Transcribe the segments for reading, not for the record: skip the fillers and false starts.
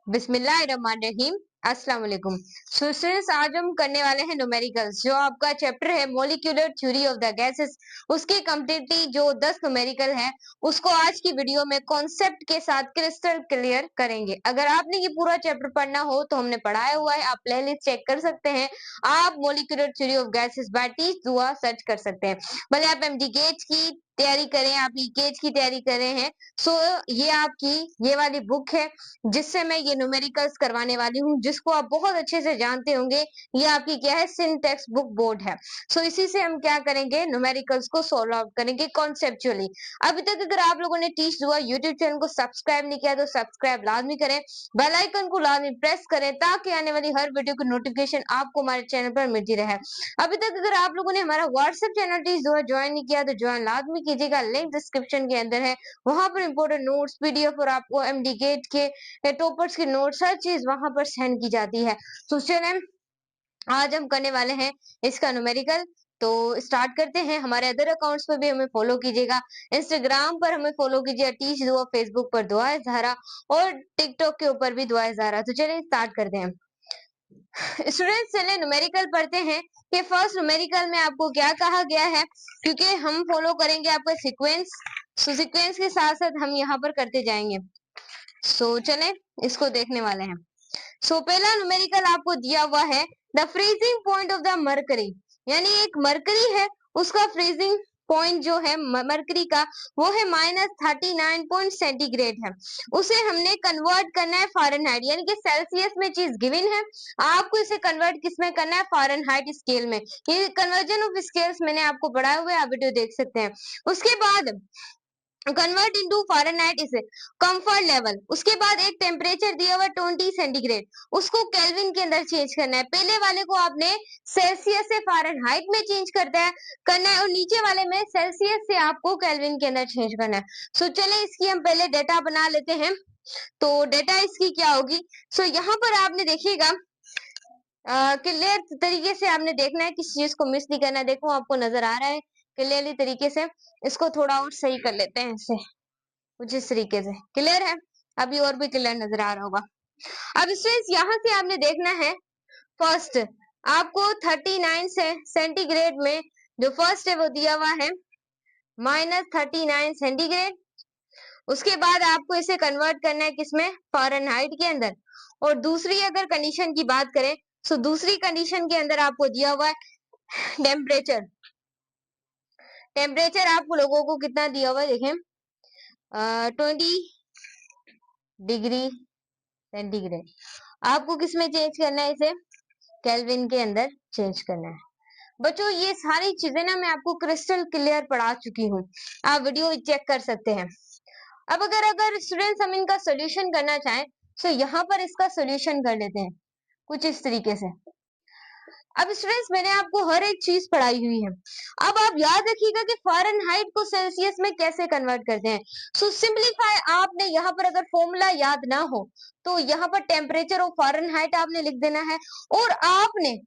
बिस्मिल्लाहिर्रहमानिर्रहीम। अस्सलाम वालेकुम। सो स्टूडेंट्स, आज हम करने वाले हैं न्यूमेरिकल्स। जो आपका चैप्टर है molecular theory of the gases, उसकी कंप्लीटली जो 10 न्यूमेरिकल है उसको आज की वीडियो में कॉन्सेप्ट के साथ क्रिस्टल क्लियर करेंगे। अगर आपने ये पूरा चैप्टर पढ़ना हो तो हमने पढ़ाया हुआ है, आप प्लेलिस्ट चेक कर सकते हैं। आप molecular theory of gases bye teach दुआ सर्च कर सकते हैं। भले आप एमडीगेज की तैयारी करें, आप लीकेज की तैयारी कर रहे हैं, सो ये आपकी ये वाली बुक है जिससे मैं ये न्यूमेरिकल्स करवाने वाली हूँ, जिसको आप बहुत अच्छे से जानते होंगे। ये आपकी क्या है, सिंटेक्स बुक बोर्ड है। सो इसी से हम क्या करेंगे, न्यूमेरिकल्स को सॉल्व आउट करेंगे कॉन्सेप्चुअली। अभी तक अगर आप लोगों ने टीच दुआ यूट्यूब चैनल को सब्सक्राइब नहीं किया तो सब्सक्राइब लाजमी करें, बेल आइकन को लाजमी प्रेस करें ताकि आने वाली हर वीडियो की नोटिफिकेशन आपको हमारे चैनल पर मिलती रहे। अभी तक अगर आप लोगों ने हमारा व्हाट्सएप चैनल टीच दुआ ज्वाइन नहीं किया तो ज्वाइन लाजमी कीजिएगा, लिंक डिस्क्रिप्शन के अंदर है। वहां पर इंपोर्टेंट नोट्स, पीडीएफ और आपको एमडीगेट के टॉपर्स के नोट्स, हर चीज वहां पर सेंड की जाती है। तो चलें, आज हम करने वाले हैं इसका न्यूमेरिकल। तो स्टार्ट करते हैं। हमारे अदर अकाउंट्स पे भी हमें फॉलो कीजिएगा। इंस्टाग्राम पर हमें फॉलो कीजिए टीच दुआ, फेसबुक पर दुआ इज़हारा और टिकटॉक के ऊपर भी दुआ इज़हारा। तो चलिए स्टार्ट करते हैं। स्टूडेंट्स, चलिए न्यूमेरिकल पढ़ते हैं कि फर्स्ट न्यूमेरिकल में आपको क्या कहा गया है, क्योंकि हम फॉलो करेंगे आपका सीक्वेंस। सो सीक्वेंस के साथ साथ हम यहाँ पर करते जाएंगे। सो चलें, इसको देखने वाले हैं। सो पहला न्यूमेरिकल आपको दिया हुआ है the freezing point of the mercury, यानी एक मरकरी है उसका फ्रीजिंग पॉइंट जो है मरकरी का वो है -39 सेंटीग्रेड है। उसे हमने कन्वर्ट करना है फ़ारेनहाइट, यानी कि सेल्सियस में चीज गिवन है, आपको इसे कन्वर्ट किस में करना है, फ़ारेनहाइट स्केल में। ये कन्वर्जन ऑफ स्केल्स मैंने आपको पढ़ाया हुआ है, आप वीडियो देख सकते हैं। उसके बाद कन्वर्ट इनटू फ़ारेनहाइट इसे कंफर्ट लेवल। उसके बाद एक टेम्परेचर दिया हुआ 20 सेंटीग्रेड, उसको केल्विन के अंदर चेंज करना है। पहले वाले को आपने सेल्सियस से फ़ारेनहाइट में चेंज करना है और नीचे वाले में सेल्सियस से आपको केल्विन के अंदर चेंज करना है। सो चले, इसकी हम पहले डेटा बना लेते हैं। तो डेटा इसकी क्या होगी, सो यहाँ पर आपने देखिएगा क्लियर तरीके से आपने देखना है, किसी चीज को मिस नहीं करना है। देखो आपको नजर आ रहा है क्लियरली तरीके से। इसको थोड़ा और सही कर लेते हैं, इससे कुछ इस तरीके से क्लियर है। अभी और भी क्लियर नजर आ रहा होगा। अब स्टूडेंट्स, यहाँ से आपने देखना है फर्स्ट, आपको 39 से सेंटीग्रेड में जो फर्स्ट है वो दिया हुआ है -39 सेंटीग्रेड। उसके बाद आपको इसे कन्वर्ट करना है किसमें, फ़ारेनहाइट के अंदर। और दूसरी अगर कंडीशन की बात करें, तो दूसरी कंडीशन के अंदर आपको दिया हुआ है टेम्परेचर। टेम्परेचर आपको लोगों को कितना दिया हुआ है, देखें 20 डिग्री सेंटीग्रेड। आपको किसमें चेंज करना है, इसे केल्विन के अंदर चेंज करना है। बच्चों, ये सारी चीजें ना मैं आपको क्रिस्टल क्लियर पढ़ा चुकी हूँ, आप वीडियो चेक कर सकते हैं। अब अगर स्टूडेंट्स हम इनका सोल्यूशन करना चाहें तो यहाँ पर इसका सोल्यूशन कर लेते हैं कुछ इस तरीके से। अब स्टूडेंट्स, मैंने आपको हर एक चीज पढ़ाई हुई है। अब आप याद रखिएगा कि फ़ारेनहाइट को सेल्सियस में कैसे कन्वर्ट करते हैं। सो सिंपलीफाई, आपने यहाँ पर अगर फॉर्मूला याद ना हो तो यहाँ पर टेम्परेचर ऑफ फ़ारेनहाइट आपने लिख देना है। और आपने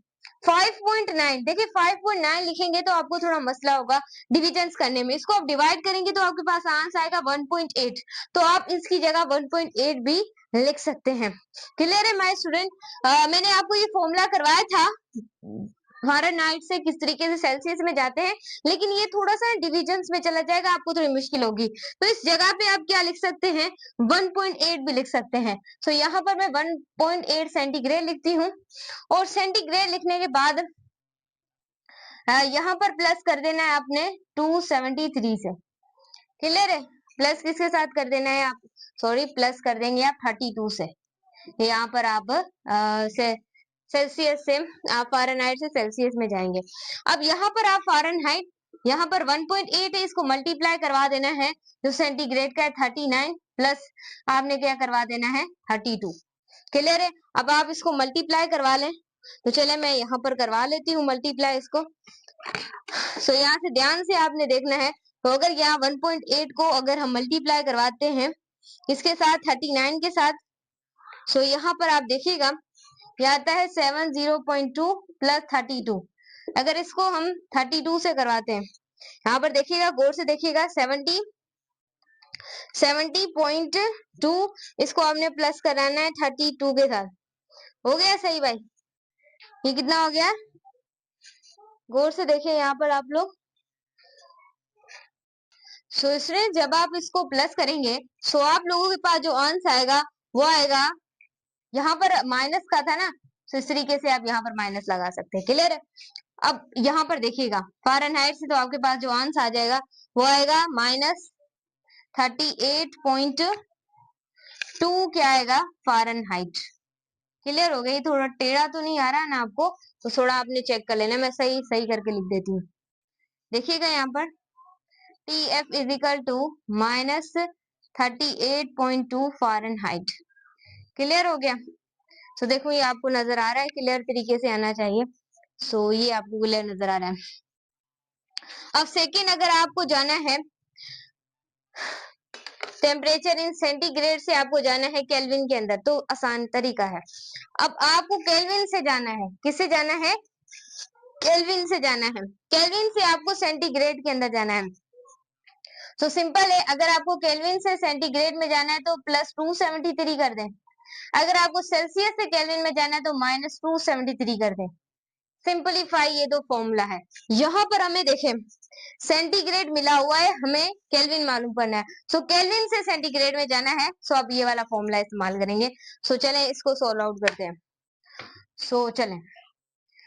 5.9, देखिए 5.9 लिखेंगे तो आपको थोड़ा मसला होगा डिविजन्स करने में। इसको आप डिवाइड करेंगे तो आपके पास आंसर आएगा 1.8, तो आप इसकी जगह 1.8 भी लिख सकते हैं। क्लियर है माय स्टूडेंट? मैंने आपको ये फॉर्मूला करवाया था फ़ारेनहाइट से किस तरीके से सेल्सियस में जाते हैं, लेकिन ये थोड़ा सा डिविजन्स में चला जाएगा, आपको थोड़ी मुश्किल होगी। तो इस जगह पे आप क्या लिख सकते हैं, 1.8 भी लिख सकते हैं। तो यहाँ पर मैं 1.8 सेंटीग्रेड लिखती हूँ। और सेंटीग्रेड लिखने के बाद यहाँ पर प्लस कर देना है आपने 273 से। क्लियर है? प्लस किसके साथ कर देना है, आप सॉरी प्लस कर देंगे आप 32 से। यहाँ पर आप सेल्सियस से आप फ़ारेनहाइट से सेल्सियस में जाएंगे। अब यहाँ पर आप फ़ारेनहाइट, यहाँ पर 1.8 है, इसको मल्टीप्लाई करवा देना है, जो सेंटीग्रेड का है 39 प्लस आपने क्या करवा देना है 32। क्लियर है? अब आप इसको मल्टीप्लाई करवा लें। तो चले मैं यहाँ पर करवा लेती हूँ मल्टीप्लाई इसको। सो यहाँ से ध्यान से आपने देखना है। तो अगर यहाँ 1.8 को अगर हम मल्टीप्लाई करवाते हैं इसके साथ 39 के साथ, सो यहाँ पर आप देखिएगा ये आता है 70.2 प्लस 32। अगर इसको हम 32 से करवाते हैं, यहाँ पर देखिएगा, गौर से देखिएगा, 70 70.2, इसको आपने प्लस कराना है 32 के साथ। हो गया सही भाई? ये कितना हो गया? गौर से देखिए यहाँ पर आप लोग। सो इसलिए जब आप इसको प्लस करेंगे सो आप लोगों के पास जो आंसर आएगा वो आएगा, यहाँ पर माइनस का था ना, तो इस तरीके से आप यहाँ पर माइनस लगा सकते हैं। क्लियर है? अब यहाँ पर देखिएगा फ़ारेनहाइट से, तो आपके पास जो आंसर आ जाएगा वो आएगा -38.2 क्या आएगा फ़ारेनहाइट। क्लियर हो गई? थोड़ा टेढ़ा तो नहीं आ रहा ना आपको? तो थोड़ा आपने चेक कर लेना, मैं सही सही करके लिख देती हूँ। देखिएगा यहाँ पर TF is equal to -38.2 Fahrenheit. Clear हो गया? तो देखो ये आपको नजर आ रहा है, क्लियर तरीके से आना चाहिए। सो ये आपको क्लियर नजर आ रहा है। अब सेकंड अगर आपको जाना है टेम्परेचर इन सेंटीग्रेड से आपको जाना है केल्विन के अंदर, तो आसान तरीका है। अब आपको केल्विन से जाना है, किससे जाना है? केल्विन से जाना है। केल्विन से आपको सेंटीग्रेड के अंदर जाना है। तो सिंपल है, अगर आपको केल्विन से सेंटीग्रेड में जाना है तो +273 कर दें। अगर आपको सेल्सियस से केल्विन में जाना है तो -273 कर दें। सिंपलीफाई, ये दो फॉर्मूला है। यहाँ पर हमें देखें सेंटीग्रेड मिला हुआ है, हमें केल्विन मालूम करना है। सो केल्विन से सेंटीग्रेड में जाना है, सो आप ये वाला फॉर्मूला इस्तेमाल करेंगे। सो चलें इसको सॉल्व आउट करते हैं। सो चलें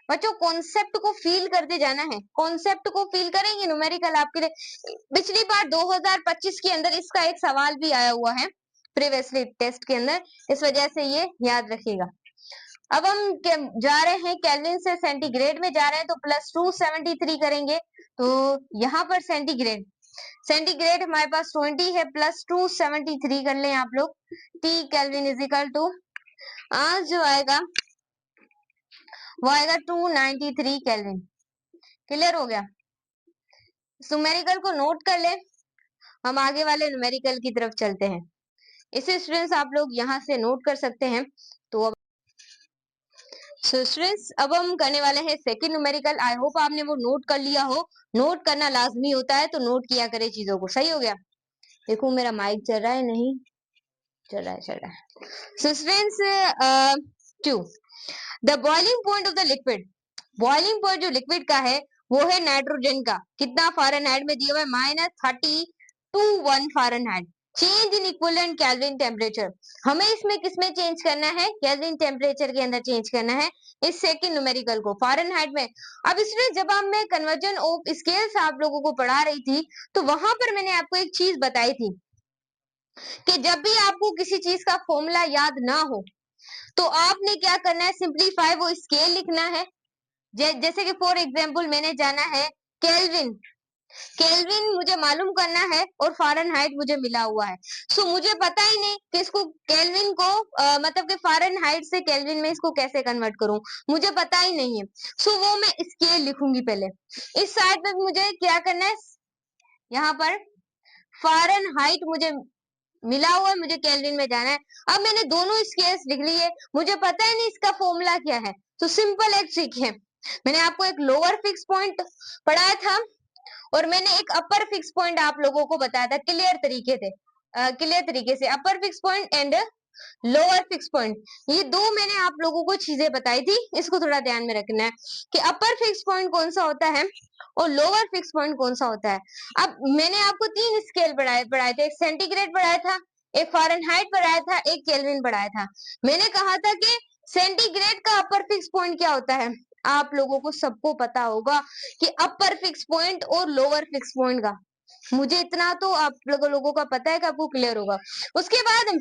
बच्चों, कॉन्सेप्ट को फील करते जाना है। कॉन्सेप्ट को फील करेंगे, न्यूमेरिकल आपके लिए पिछली बार 2025 के अंदर इसका एक सवाल भी आया हुआ है प्रीवियसली टेस्ट के अंदर, इस वजह से ये याद रखिएगा। अब हम जा रहे हैं केल्विन से सेंटीग्रेड में जा रहे हैं, तो +273 करेंगे। तो यहाँ पर सेंटीग्रेड, सेंटीग्रेड हमारे पास 20 है, +273 कर लें आप लोग। T kelvin is equal to आज जो आएगा वो आएगा 293 केल्विन। क्लियर हो गया? न्यूमेरिकल को नोट कर ले, हम आगे वाले न्यूमेरिकल की तरफ चलते हैं। इसे स्टूडेंट्स आप लोग यहाँ से नोट कर सकते हैं। तो अब स्टूडेंट्स अब हम करने वाले हैं सेकंड न्यूमेरिकल। आई होप आपने वो नोट कर लिया हो। नोट करना लाजमी होता है, तो नोट किया करे चीजों को। सही हो गया? देखो मेरा माइक चल रहा है, नहीं चल रहा है, चल रहा है। So students 2 the boiling point of the liquid, boiling point जो लिक्विड का है वो है नाइट्रोजन का। कितना फ़ारेनहाइट में दिया हुआ है? -32.1 Fahrenheit. Change in equivalent kelvin temperature, हमें इसमें किसमें चेंज करना है? केल्विन टेम्परेचर के अंदर चेंज करना है इस सेकंड न्यूमेरिकल को फ़ारेनहाइट में। अब इसमें जब हम मैं कन्वर्जन ऑफ स्केल्स आप लोगों को पढ़ा रही थी, तो वहां पर मैंने आपको एक चीज बताई थी कि जब भी आपको किसी चीज का फॉर्मूला याद ना हो तो आपने क्या करना है? सिंप्लीफाई वो स्केल लिखना है। जैसे कि फॉर एग्जाम्पल मैंने जाना है केल्विन, केल्विन मुझे मालूम करना है और फ़ारेनहाइट मुझे मिला हुआ है। सो मुझे पता ही नहीं कि इसको केल्विन को मतलब कि फ़ारेनहाइट से केल्विन में इसको कैसे कन्वर्ट करूं, मुझे पता ही नहीं है। सो वो मैं स्केल लिखूंगी पहले। इस साइड पे मुझे क्या करना है? यहाँ पर फ़ारेनहाइट मुझे मिला हुआ है, मुझे केल्विन में जाना है। अब मैंने दोनों स्केल्स लिख लिए, मुझे पता ही नहीं इसका फॉर्मूला क्या है। तो सिंपल एक ट्रिक है, मैंने आपको एक लोअर फिक्स पॉइंट पढ़ाया था और मैंने एक अपर फिक्स पॉइंट आप लोगों को बताया था क्लियर तरीके से upper fix point and lower fix point, ये दो मैंने आप लोगों को चीजें बताई थी। इसको थोड़ा ध्यान में रखना है कि अपर फिक्स पॉइंट कौन सा होता है और लोअर फिक्स पॉइंट कौन सा होता है। अब मैंने आपको 3 स्केल पढ़ाए थे, एक सेंटीग्रेड पढ़ाया था, एक फ़ारेनहाइट पढ़ाया था, एक केल्विन पढ़ाया था। मैंने कहा था कि सेंटीग्रेड का अपर फिक्स पॉइंट क्या होता है, आप लोगों को सबको पता होगा कि अपर फिक्स पॉइंट और लोअर फिक्स पॉइंट का, मुझे इतना तो आप लोगों का पता है कि आपको क्लियर होगा। उसके बाद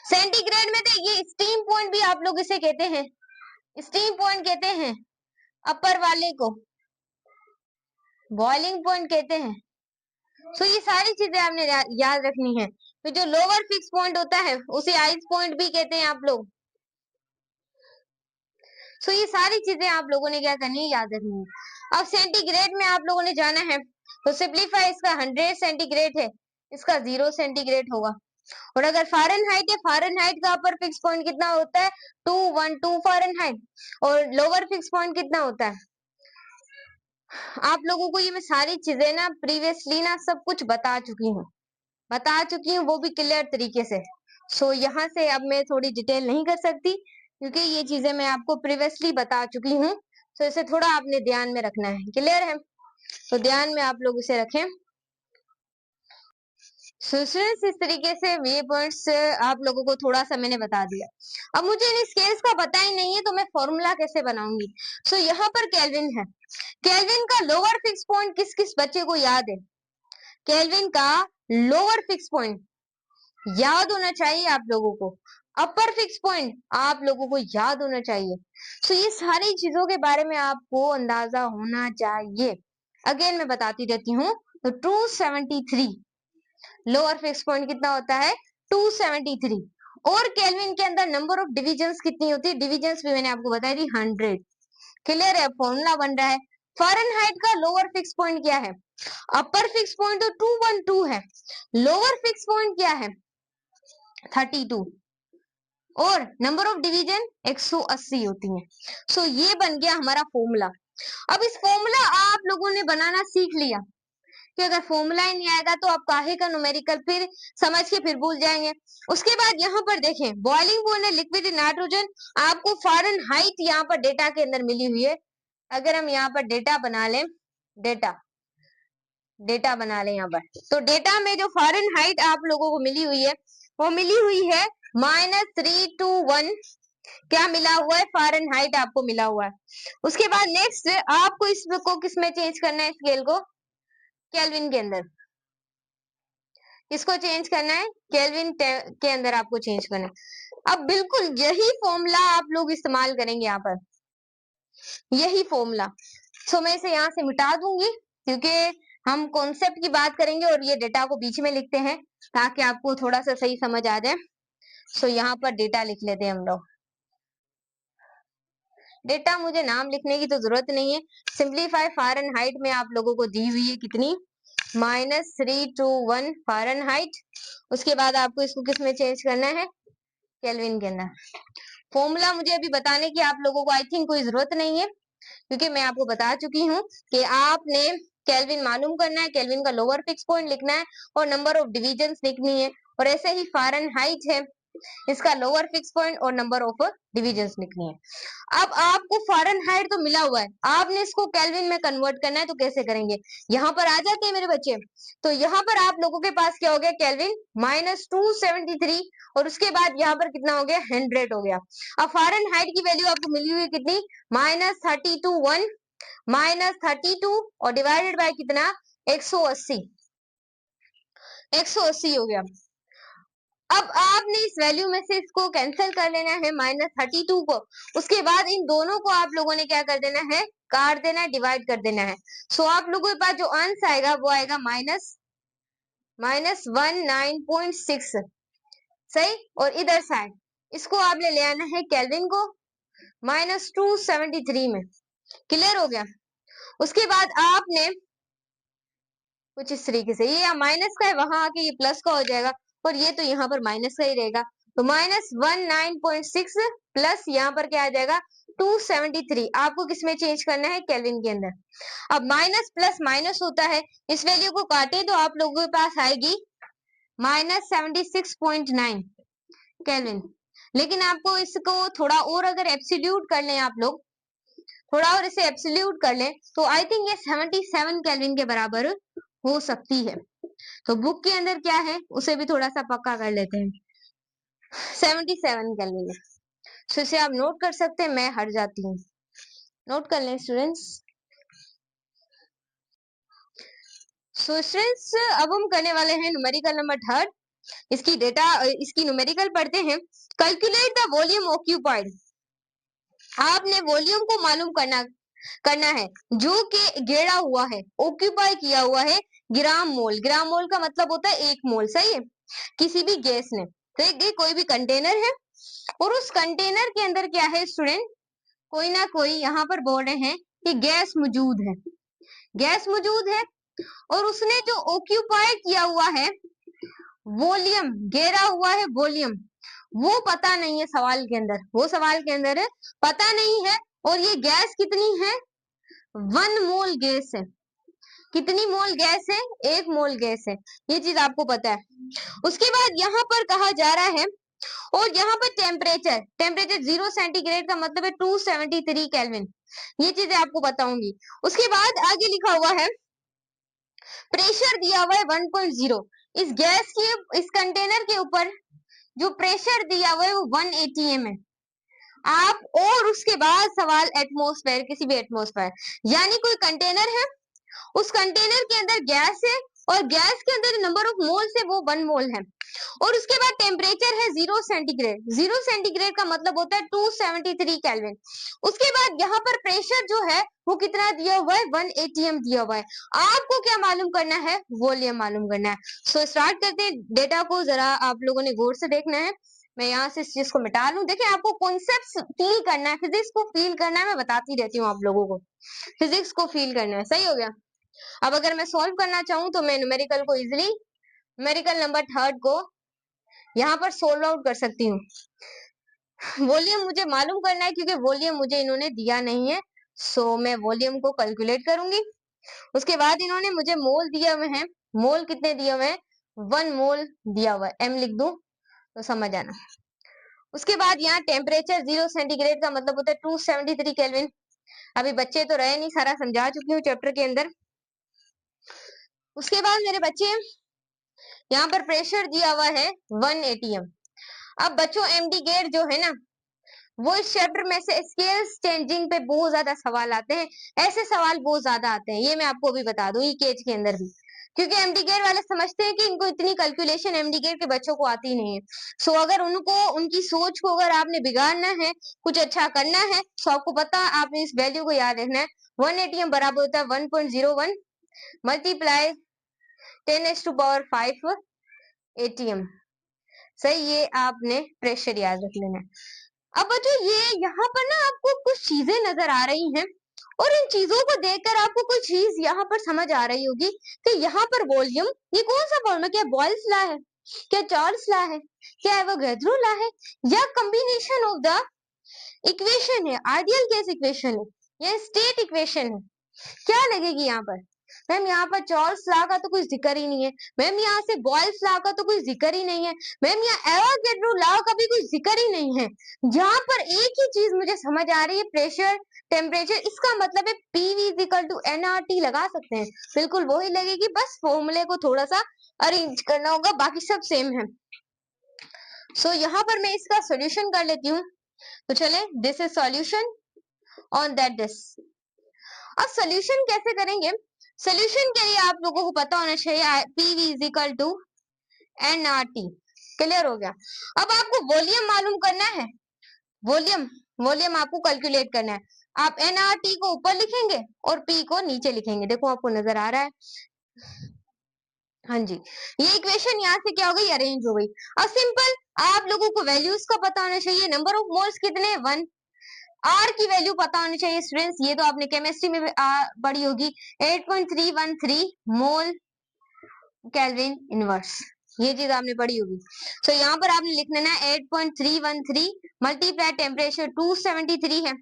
सेंटीग्रेड में तो ये स्टीम पॉइंट भी आप लोग इसे कहते हैं, स्टीम पॉइंट कहते हैं, अपर वाले को बॉइलिंग पॉइंट कहते हैं। सो ये सारी चीजें आपने याद रखनी है। तो जो लोअर फिक्स पॉइंट होता है उसे आइस पॉइंट भी कहते हैं आप लोग। सो ये सारी चीजें आप लोगों ने क्या करनी है? याद रखनी है। अब सेंटीग्रेड में आप लोगों ने जाना है, तो सिंप्लीफाई, इसका 100 सेंटीग्रेड है, इसका 0 सेंटीग्रेड होगा। और अगर फ़ारेनहाइट है, फ़ारेनहाइट का अपर फिक्स पॉइंट कितना होता है? 212 फ़ारेनहाइट। और लोअर फिक्स पॉइंट कितना होता है? आप लोगों को ये मैं सारी चीजें ना प्रीवियसली ना सब कुछ बता चुकी हूँ, बता चुकी हूँ, वो भी क्लियर तरीके से। सो यहाँ से अब मैं थोड़ी डिटेल नहीं कर सकती क्योंकि ये चीजें मैं आपको प्रीवियसली बता चुकी हूँ। तो इसे थोड़ा आपने ध्यान में रखना है। क्लियर है? तो ध्यान में आप लोग इसे रखें। स्टूडेंट्स, इस तरीके से ये पॉइंट्स आप लोगों को थोड़ा सा मैंने बता दिया। अब मुझे इन स्केल्स का पता ही नहीं है तो मैं फॉर्मूला कैसे बनाऊंगी। सो यहाँ पर केल्विन है। केल्विन का लोअर फिक्स पॉइंट किस किस बच्चे को याद है? केल्विन का लोअर फिक्स पॉइंट याद होना चाहिए आप लोगों को। अपर फिक्स पॉइंट आप लोगों को याद होना चाहिए। तो ये सारी चीजों के बारे में आपको अंदाजा होना चाहिए। अगेन मैं बताती रहती हूँ। तो 273 लोअर फिक्स पॉइंट कितना होता है? 273। और केल्विन के अंदर नंबर ऑफ डिविजन्स कितनी होती है? डिविजन्स भी मैंने आपको बताई थी 100। क्लियर है? फॉर्मूला बन रहा है। फ़ारेनहाइट का लोअर फिक्स पॉइंट क्या है? अपर फिक्स पॉइंट तो 212 है। लोअर फिक्स पॉइंट क्या है? 32। और नंबर ऑफ डिवीजन 180 होती है। सो ये बन गया हमारा फॉर्मूला। अब इस फॉर्मूला आप लोगों ने बनाना सीख लिया कि अगर फॉर्मूला ही नहीं आएगा तो आप काहे का न्यूमेरिकल फिर समझ के फिर भूल जाएंगे। उसके बाद यहाँ पर देखें, बॉइलिंग पॉइंट है लिक्विड नाइट्रोजन, आपको फ़ारेनहाइट यहाँ पर डेटा के अंदर मिली हुई है। अगर हम यहाँ पर डेटा बना लें, डेटा बना लें यहाँ पर, तो डेटा में जो फ़ारेनहाइट आप लोगों को मिली हुई है वो मिली हुई है -321। क्या मिला हुआ है? फ़ारेनहाइट आपको मिला हुआ है। उसके बाद नेक्स्ट आपको इसको किस में चेंज करना है? स्केल को केल्विन के अंदर। किसको चेंज करना है? केल्विन के अंदर आपको चेंज करना है। अब बिल्कुल यही फॉर्मूला आप लोग इस्तेमाल करेंगे यहाँ पर, यही फॉर्मूला। सो मैं इसे यहाँ से मिटा दूंगी क्योंकि हम कॉन्सेप्ट की बात करेंगे और ये डेटा को बीच में लिखते हैं ताकि आपको थोड़ा सा सही समझ आ जाए। सो यहाँ पर डेटा लिख लेते हैं हम लोग। डेटा मुझे नाम लिखने की तो जरूरत नहीं है। सिंप्लीफाई फ़ारेनहाइट में आप लोगों को दी हुई है कितनी? -321 फ़ारेनहाइट। उसके बाद आपको इसको किस में चेंज करना है? केल्विन के अंदर। फॉर्मूला मुझे अभी बताने की आप लोगों को आई थिंक कोई जरूरत नहीं है क्योंकि मैं आपको बता चुकी हूँ कि आपने केल्विन मालूम करना है, केल्विन का लोअर फिक्स पॉइंट लिखना है और नंबर ऑफ डिविजन्स लिखनी है। और ऐसे ही फ़ारेनहाइट है, इसका लोअर फिक्स पॉइंट और नंबर ऑफ डिविजन्स लिखनी है। अब आपको फ़ारेनहाइट तो मिला हुआ है, आपने इसको केल्विन में कन्वर्ट करना है। तो कैसे करेंगे? यहाँ पर आ जाते हैं मेरे बच्चे। तो यहाँ पर आप लोगों के पास क्या हो गया? केल्विन -273 और उसके बाद यहाँ पर कितना हो गया? 100 हो गया। अब फ़ारेनहाइट की वैल्यू आपको मिली हुई है कितनी? -321 -32 और डिवाइडेड बाय कितना? 180। 180 हो गया। अब आपने इस वैल्यू में से इसको कैंसिल कर लेना है -32 को। उसके बाद इन दोनों को आप लोगों ने क्या कर देना है? काट देना है, डिवाइड कर देना है। सो आप लोगों के पास जो आंसर आएगा वो आएगा -19.6। सही। और इधर साइड इसको आपने ले आना है केल्विन को -273 में। क्लियर हो गया? उसके बाद आपने कुछ इस तरीके से, ये माइनस का है वहां आके ये प्लस का हो जाएगा और ये तो यहाँ पर माइनस का ही रहेगा। तो -19.6 प्लस यहाँ पर क्या आ जाएगा? 273। आपको किस में चेंज करना है? केल्विन के अंदर। अब माइनस प्लस माइनस होता है, इस वैल्यू को काटे तो आप लोगों के पास आएगी -76.9 केल्विन। लेकिन आपको इसको थोड़ा और अगर एब्सोल्यूट कर लें आप लोग, थोड़ा और इसे एब्सोल्यूट कर लें तो आई थिंक ये 77 केल्विन के बराबर हो सकती है। तो बुक के अंदर क्या है उसे भी थोड़ा सा पक्का कर लेते हैं। 77 केल्विन है। तो इसे आप नोट कर सकते हैं, मैं हट जाती हूँ। नोट कर लें स्टूडेंट्स। सो स्टूडेंट्स अब हम करने वाले हैं न्यूमेरिकल नंबर 3। इसकी डेटा, इसकी न्यूमेरिकल पढ़ते हैं। Calculate the volume occupied. आपने वॉल्यूम को मालूम करना है जो कि घेरा हुआ है, ऑक्यूपाई किया हुआ है ग्राम मोल। ग्राम मोल का मतलब होता है 1 मोल। सही है? किसी भी गैस ने, तो ये कोई भी कंटेनर है और उस कंटेनर के अंदर क्या है स्टूडेंट? कोई ना कोई यहाँ पर बोल रहे हैं कि गैस मौजूद है, गैस मौजूद है और उसने जो ऑक्यूपाई किया हुआ है वॉल्यूम, घेरा हुआ है वॉल्यूम, वो पता नहीं है सवाल के अंदर। वो सवाल के अंदर है पता नहीं है। और ये गैस कितनी है? 1 मोल गैस है। कितनी मोल गैस है? 1 मोल गैस है, ये चीज आपको पता है। उसके बाद यहाँ पर कहा जा रहा है, और यहाँ पर टेम्परेचर, टेम्परेचर 0 सेंटीग्रेड का मतलब है 273 केल्विन, ये चीजें आपको बताऊंगी। उसके बाद आगे लिखा हुआ है प्रेशर दिया हुआ है 1.0, इस गैस के, इस कंटेनर के ऊपर जो प्रेशर दिया हुआ है वो 1 atm है। आप, और उसके बाद सवाल एटमॉस्फेयर, किसी भी एटमॉस्फेयर, यानी कोई कंटेनर है, उस कंटेनर के अंदर गैस है, और गैस के अंदर नंबर ऑफ मोल्स है वो 1 मोल है, और उसके बाद टेम्परेचर है 0 सेंटीग्रेड। 0 सेंटीग्रेड का मतलब होता है 273 केल्विन। उसके बाद यहाँ पर प्रेशर जो है वो कितना दिया हुआ है? 1 atm दिया हुआ है। आपको क्या मालूम करना है? वॉल्यूम मालूम करना है। सो स्टार्ट करते हैं। डेटा को जरा आप लोगों ने गौर से देखना है। मैं यहाँ से इस चीज को मिटा लूं। देखिए, आपको कॉन्सेप्ट फील करना है, फिजिक्स को फील करना है। मैं बताती रहती हूँ आप लोगों को, फिजिक्स को फील करना है। सही हो गया। अब अगर मैं सॉल्व करना चाहूँ तो मैं न्यूमेरिकल को इजिली, न्यूमेरिकल नंबर थर्ड को यहाँ पर सोल्व आउट कर सकती हूँ। वॉल्यूम मुझे मालूम करना है, क्योंकि वॉल्यूम मुझे इन्होंने दिया नहीं है। सो मैं वॉल्यूम को कैलकुलेट करूंगी। उसके बाद इन्होंने मुझे मोल दिए हुए हैं। मोल कितने दिए हुए हैं? 1 मोल दिया हुआ है। एम लिख दूं तो समझ आना। उसके बाद यहाँ टेम्परेचर 0 सेंटीग्रेड का मतलब होता है 273 केल्विन। अभी बच्चे तो रहे नहीं, सारा समझा चुकी हूँ चैप्टर के अंदर। उसके बाद मेरे बच्चे, यहाँ पर प्रेशर दिया हुआ है 1 atm। अब बच्चों, एमडी गेट जो है ना, वो इस चैप्टर में से स्केल्स चेंजिंग पे बहुत ज्यादा सवाल आते हैं। ऐसे सवाल बहुत ज्यादा आते हैं, ये मैं आपको अभी बता दूं, केज के अंदर भी। क्योंकि एमडी गेट वाले समझते हैं कि इनको इतनी कैलकुलेशन एमडी गेट के बच्चों को आती नहीं है। सो अगर उनको, उनकी सोच को अगर आपने बिगाड़ना है, कुछ अच्छा करना है, तो आपको पता, आपने इस वैल्यू को याद रखना है। 1 atm बराबर होता है 1.01 मल्टीप्लाई 10⁵ atm। सही, ये आपने प्रेशर याद रख लेना है। अब बच्चों, ये यहाँ पर ना आपको कुछ चीजें नजर आ रही हैं, और इन चीजों को देखकर आपको कुछ चीज यहाँ पर समझ आ रही होगी कि यहाँ पर वॉल्यूम, ये कौन सा फॉर्मूला, क्या बॉयल्स लॉ है, क्या चार्ल्स लॉ है, क्या एवोगैड्रो लॉ है, या कॉम्बिनेशन ऑफ द इक्वेशन है, आइडियल गैस इक्वेशन है, या स्टेट इक्वेशन है? क्या लगेगी यहाँ पर? मैम यहाँ पर चार्ल्स लॉ का तो कोई जिक्र ही नहीं है। मैम यहाँ से बॉयल्स लॉ का तो कोई जिक्र ही नहीं है। मैम यहाँ एवोगैड्रो लॉ का भी कोई जिक्र ही नहीं है। यहाँ पर एक ही चीज मुझे समझ आ रही है, प्रेशर, टेम्परेचर। इसका मतलब है PV is equal to NRT लगा सकते हैं, बिल्कुल वही लगेगी, बस फॉर्मूले को थोड़ा सा अरेंज करना होगा, बाकी सब सेम है। सो यहाँ पर मैं इसका सोल्यूशन कर लेती हूँ। तो चले, this is solution on that this. अब सोल्यूशन कैसे करेंगे? सोल्यूशन के लिए आप लोगों को पता होना चाहिए PV is equal to NRT. Clear हो गया? अब आपको वॉल्यूम मालूम करना है। वॉल्यूम, वॉल्यूम आपको कैलकुलेट करना है। आप एनआरटी को ऊपर लिखेंगे और पी को नीचे लिखेंगे। देखो आपको नजर आ रहा है। हाँ जी, ये इक्वेशन यहाँ से क्या हो गई? अरेंज हो गई। अब सिंपल, आप लोगों को वैल्यूज का पता होना चाहिए। नंबर ऑफ मोल्स कितने? 1। आर की वैल्यू पता होनी चाहिए स्टूडेंट्स, ये तो आपने केमिस्ट्री में पढ़ी होगी, 8.313 मोल केल्विन इनवर्स, ये चीज आपने पढ़ी होगी। सो यहाँ पर आपने लिख लेना है 8.313 मल्टीप्लाई टेम्परेचर 273 है,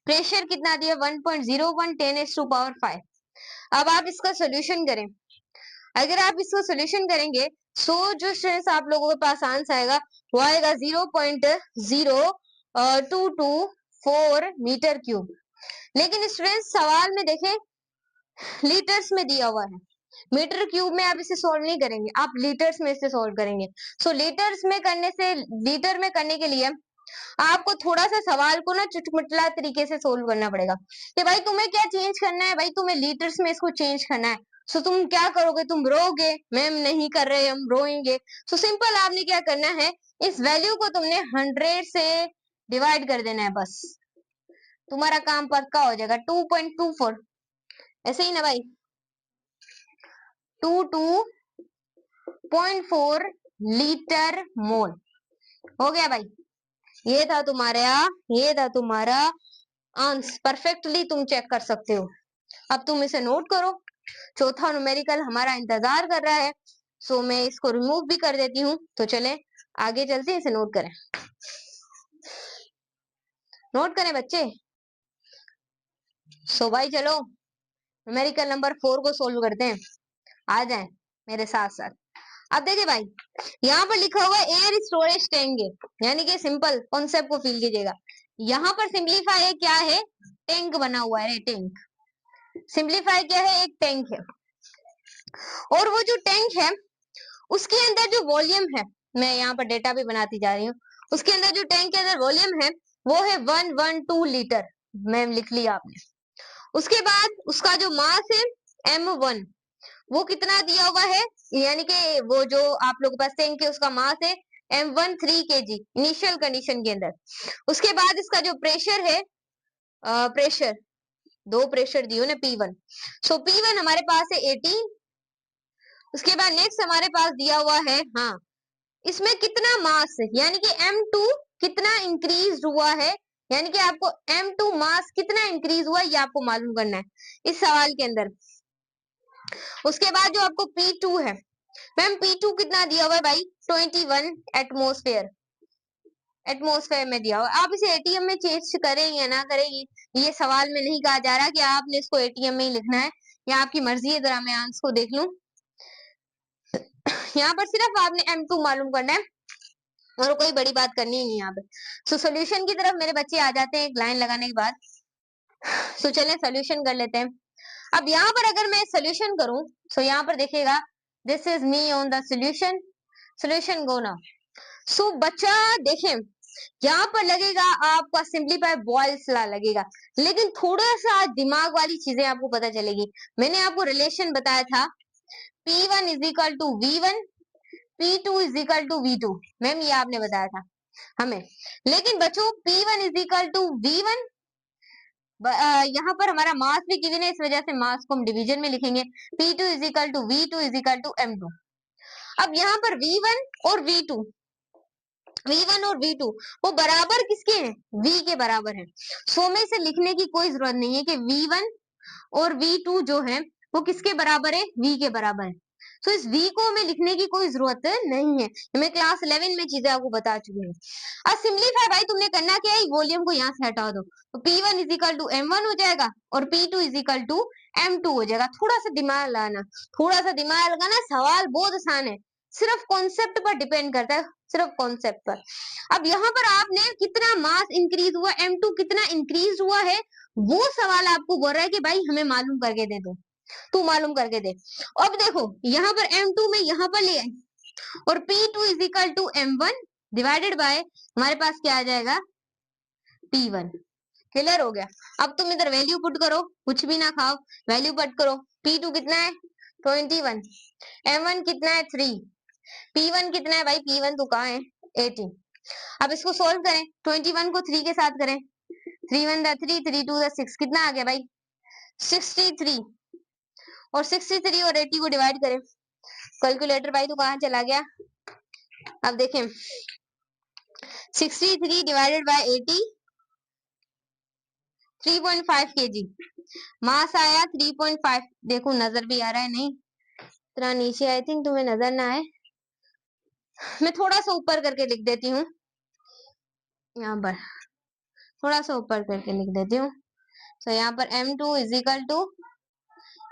प्रेशर कितना दिया? 1.01 10⁵5। अब आप इसका सोल्यूशन करें। अगर आप इसको सोल्यूशन करेंगे तो जो स्टूडेंट्स आप लोगों के पास आंसर आएगा वो आएगा 0.0224 मीटर क्यूब। लेकिन स्टूडेंट्स सवाल में देखें, लीटर्स में दिया हुआ है, मीटर क्यूब में आप इसे सोल्व नहीं करेंगे, आप लीटर्स में इसे सोल्व करेंगे। सो लीटर्स में करने से, लीटर में करने के लिए आपको थोड़ा सा सवाल को ना चुटमुटला तरीके से सोल्व करना पड़ेगा कि भाई तुम्हें क्या चेंज करना है, भाई तुम्हें लीटर्स में इसको चेंज करना है। सो तुम क्या करोगे? तुम रोगे? मैम नहीं कर रहे, हम रोएंगे। सो सिंपल, आपने क्या करना है, इस वैल्यू को तुमने 100 से डिवाइड कर देना है, बस तुम्हारा काम पक्का हो जाएगा। 2.24, ऐसे ही ना भाई, 22.4 लीटर मोल हो गया भाई। ये था तुम्हारा आंसर, परफेक्टली तुम चेक कर सकते हो। अब तुम इसे नोट करो, चौथा न्यूमेरिकल हमारा इंतजार कर रहा है। सो मैं इसको रिमूव भी कर देती हूँ। तो चले आगे चलते हैं, इसे नोट करें। नोट करें बच्चे। सो भाई चलो न्यूमेरिकल नंबर 4 को सोल्व करते हैं, आ जाएं मेरे साथ साथ। अब देखिए भाई, यहाँ पर लिखा हुआ है एयर स्टोरेज टैंक है, यानी कि सिंपल कॉन्सेप्ट को फील कीजिएगा। यहाँ पर सिंपलीफाई है, क्या है, टैंक बना हुआ है, टैंक। सिंपलीफाई क्या है, एक टैंक है, और वो जो टैंक है उसके अंदर जो वॉल्यूम है, मैं यहाँ पर डेटा भी बनाती जा रही हूँ, उसके अंदर जो टैंक के अंदर वॉल्यूम है वो है 112 लीटर, मैम लिख लिया आपने। उसके बाद उसका जो मास है m1, वो कितना दिया हुआ है, यानी कि वो जो आप लोगों के पास टैंक है उसका मास है m13 kg इनिशियल कंडीशन के अंदर। उसके बाद इसका जो प्रेशर है, प्रेशर दो प्रेशर दियो ना, P1, सो P1 हमारे पास है 18। उसके बाद नेक्स्ट हमारे पास दिया हुआ है, हाँ, इसमें कितना मास है, यानी कि M2 कितना इंक्रीज हुआ है, यानी कि आपको M2 मास कितना इंक्रीज हुआ ये आपको मालूम करना है इस सवाल के अंदर। उसके बाद जो आपको P2 है, मैम P2 कितना दिया हुआ है भाई, 21 एटमोस्फेयर, एटमोस्फेयर में दिया हुआ। आप इसे एटीएम में चेंज करें या ना करें, ये सवाल में नहीं कहा जा रहा कि आपने इसको एटीएम में ही लिखना है, या आपकी मर्जी है। जरा मैं आंसर को देख लूं, यहाँ पर सिर्फ आपने M2 मालूम करना है और कोई बड़ी बात करनी ही नहीं यहाँ पे। सो सोल्यूशन की तरफ मेरे बच्चे आ जाते हैं एक लाइन लगाने के बाद। सो चलें सोल्यूशन कर लेते हैं। अब यहाँ पर अगर मैं सोल्यूशन करूं, सो यहाँ पर देखिएगा, this is me on the solution, solution go ना। सो बच्चा देखें, यहाँ पर लगेगा आपका सिंपलीफाई बॉयल्स लॉ लगेगा, लेकिन थोड़ा सा दिमाग वाली चीजें आपको पता चलेगी। मैंने आपको रिलेशन बताया था, P1 is equal to V1, P2 is equal to V2, ma'am ये आपने बताया था हमें। लेकिन बच्चों P1 is equal to V1, यहाँ पर हमारा मास भी गिवन है, इस वजह से मास को हम डिवीजन में लिखेंगे, P2 is equal to V2 is equal to M2। अब यहाँ पर V1 और V2, V1 और V2 वो बराबर किसके हैं, V के बराबर है। सो में से लिखने की कोई जरूरत नहीं है कि V1 और V2 जो है वो किसके बराबर है, V के बराबर है। तो इस V को हमें लिखने की कोई जरूरत नहीं है, मैं क्लास 11 में चीजें आपको बता चुकी हूँ। अब सिंपलीफाई भाई तुमने करना क्या है, वॉल्यूम को यहाँ से हटा दो, तो P1 is equal to M1 हो जाएगा और P2 is equal to M2 हो जाएगा। थोड़ा सा दिमाग लगाना, थोड़ा सा दिमाग लगाना, सवाल बहुत आसान है, सिर्फ कॉन्सेप्ट पर डिपेंड करता है, सिर्फ कॉन्सेप्ट पर। अब यहाँ पर आपने कितना मास इंक्रीज हुआ, M2 कितना इंक्रीज हुआ है, वो सवाल आपको बोल रहा है कि भाई हमें मालूम करके दे दो, तू मालूम करके दे। अब देखो यहाँ पर M2 में यहाँ पर ले आए और P2 is equal to M1 divided by हमारे पास क्या आ जाएगा, P1। क्लियर हो गया। अब तुम इधर वैल्यू पुट करो, कुछ भी ना खाओ, वैल्यू पुट करो। P2 कितना है 21, M1 कितना है 3, P1 कितना है भाई, P1 तो कहाँ है 18। अब इसको सोल्व करें, 21 को 3 के साथ करें, 3 1 3, 3 2 6, कितना आ गया भाई 63, और 63 और 80 को डिवाइड करें। कैलकुलेटर भाई तो कहाँ चला गया। अब देखें 63 डिवाइडेड बाय 80, 3.5 kg मास आया 3.5। देखो नजर भी आ रहा है, नहीं इतना नीचे, आई थिंक तुम्हें नजर ना आए, मैं थोड़ा सा ऊपर करके लिख देती हूँ, यहाँ पर थोड़ा सा ऊपर करके लिख देती हूँ। तो यहाँ पर M2 इज इक्वल टू,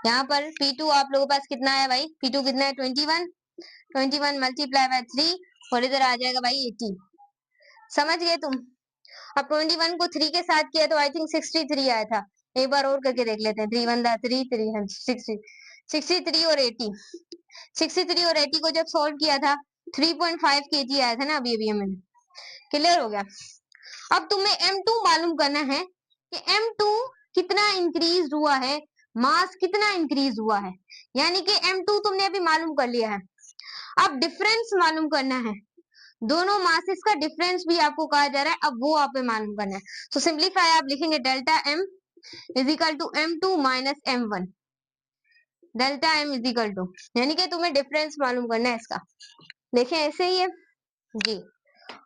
यहाँ पर P2 आप लोगों के पास कितना है भाई, P2 कितना है 21, 21 मल्टीप्लाई बाय 3 और इधर आ जाएगा भाई 80। समझ गए तुम। अब 21 को 3 के साथ किया तो आई थिंक 63 आया था, एक बार और करके देख लेते हैं, 3 1 3 3 60, 63 और 80, 63 और 80 को जब सॉल्व किया था 3.5 kg आया था ना, अभी अभी हमें। क्लियर हो गया। अब तुम्हें M2 मालूम करना है कि M2 कितना इंक्रीज हुआ है, मास कितना इंक्रीज हुआ है, यानी कि M2 तुमने अभी मालूम कर लिया है। अब डिफरेंस मालूम करना है, दोनों मासेस का डिफरेंस भी आपको कहा जा रहा है, अब वो आप मालूम करना है। तो सिंपलीफाई आप लिखेंगे delta M is equal to M2 minus M1, delta M is equal to, यानी कि तुम्हें डिफरेंस मालूम करना है इसका। देखें ऐसे ही है जी।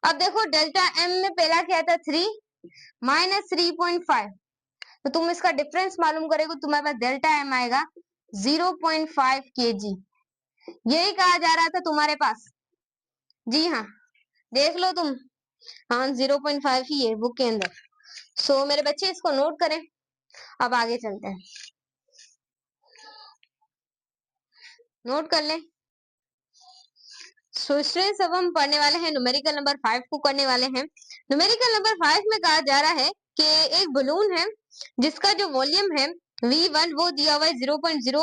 अब देखो डेल्टा M में पहला क्या था 3 माइनस 3.5, तो तुम इसका डिफरेंस मालूम करेगे, तुम्हारे पास डेल्टा M आएगा 0.5 kg, यही कहा जा रहा था तुम्हारे पास। जी हाँ देख लो तुम, हाँ 0.5 ही है बुक के अंदर। सो मेरे बच्चे इसको नोट करें, अब आगे चलते हैं। नोट कर लें। सो स्टूडेंट्स अब हम पढ़ने वाले हैं न्यूमेरिकल नंबर 5 को करने वाले हैं। न्यूमेरिकल नंबर 5 में कहा जा रहा है कि एक बलून है जिसका जो वॉल्यूम है V1 वो दिया हुआ है 0.0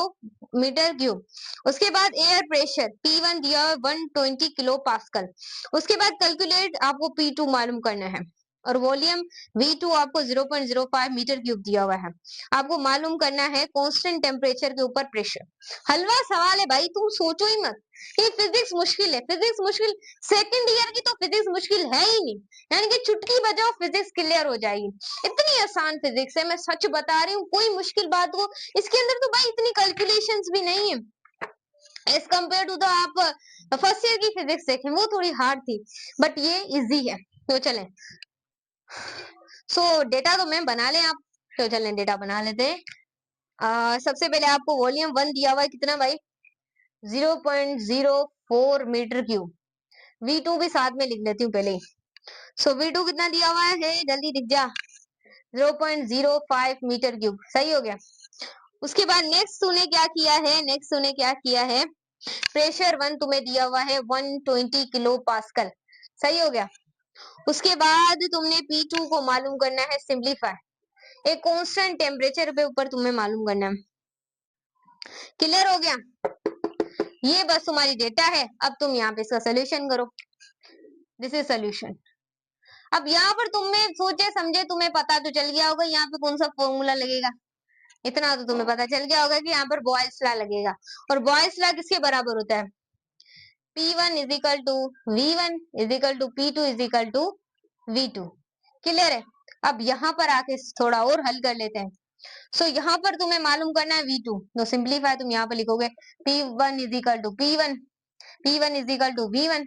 मीटर क्यूब। उसके बाद एयर प्रेशर P1 दिया हुआ है 120 किलो पास्कल। उसके बाद कैलकुलेट आपको P2 मालूम करना है और वॉल्यूम V2 आपको 0.05 मीटर क्यूब दिया हुआ है। आपको मालूम करना है कांस्टेंट टेम्परेचर के ऊपर प्रेशर। हलवा सवाल है भाई, तुम सोचो ही मत। ये फिजिक्स मुश्किल है, फिजिक्स मुश्किल। सेकंड ईयर की तो फिजिक्स मुश्किल है ही नहीं, यानी कि चुटकी बजाओ फिजिक्स क्लियर हो जाएगी। इतनी आसान फिजिक्स है, मैं सच बता रही हूँ, कोई मुश्किल बात को इसके अंदर तो भाई इतनी कैलकुलेशंस भी नहीं है एज कम्पेयर टू द आप फर्स्ट ईयर की फिजिक्स देखें, वो थोड़ी हार्ड थी, बट ये इजी है। तो चलें, डेटा तो मैं बना लें आप, तो चलें डेटा बना लेते हैं। सबसे पहले आपको वॉल्यूम 1 दिया हुआ है कितना भाई, 0.04 मीटर क्यूब। V2 भी साथ में लिख लेती हूँ पहले। V2 कितना दिया हुआ है, जल्दी दिख जा, 0.05 मीटर क्यूब। सही हो गया। उसके बाद नेक्स्ट तूने क्या किया है, प्रेशर 1 तुम्हें दिया हुआ है 120 किलो पास्कल। सही हो गया। उसके बाद तुमने P2 को मालूम करना है, सिंप्लीफाई, एक कांस्टेंट टेम्परेचर पे ऊपर तुम्हें मालूम करना है। क्लियर हो गया। ये बस तुम्हारी डेटा है। अब तुम यहाँ पे इसका सोल्यूशन करो। This is solution. अब यहाँ पर तुमने सोचे समझे, तुम्हें पता तो चल गया होगा यहाँ पे कौन सा फॉर्मूला लगेगा। इतना तो तुम्हें पता चल गया होगा कि यहाँ पर बॉयल्स लॉ लगेगा। और बॉयल्स लॉ किसके बराबर होता है, P1 is equal to V1 is equal to P2 is equal to V2। Clear है। अब यहाँ पर आके थोड़ा और हल कर लेते हैं। यहाँ पर तुम्हें मालूम करना है V2, तो सिंप्लीफाई तुम यहाँ पर लिखोगे P1 is equal to P1, P1 is equal to V1।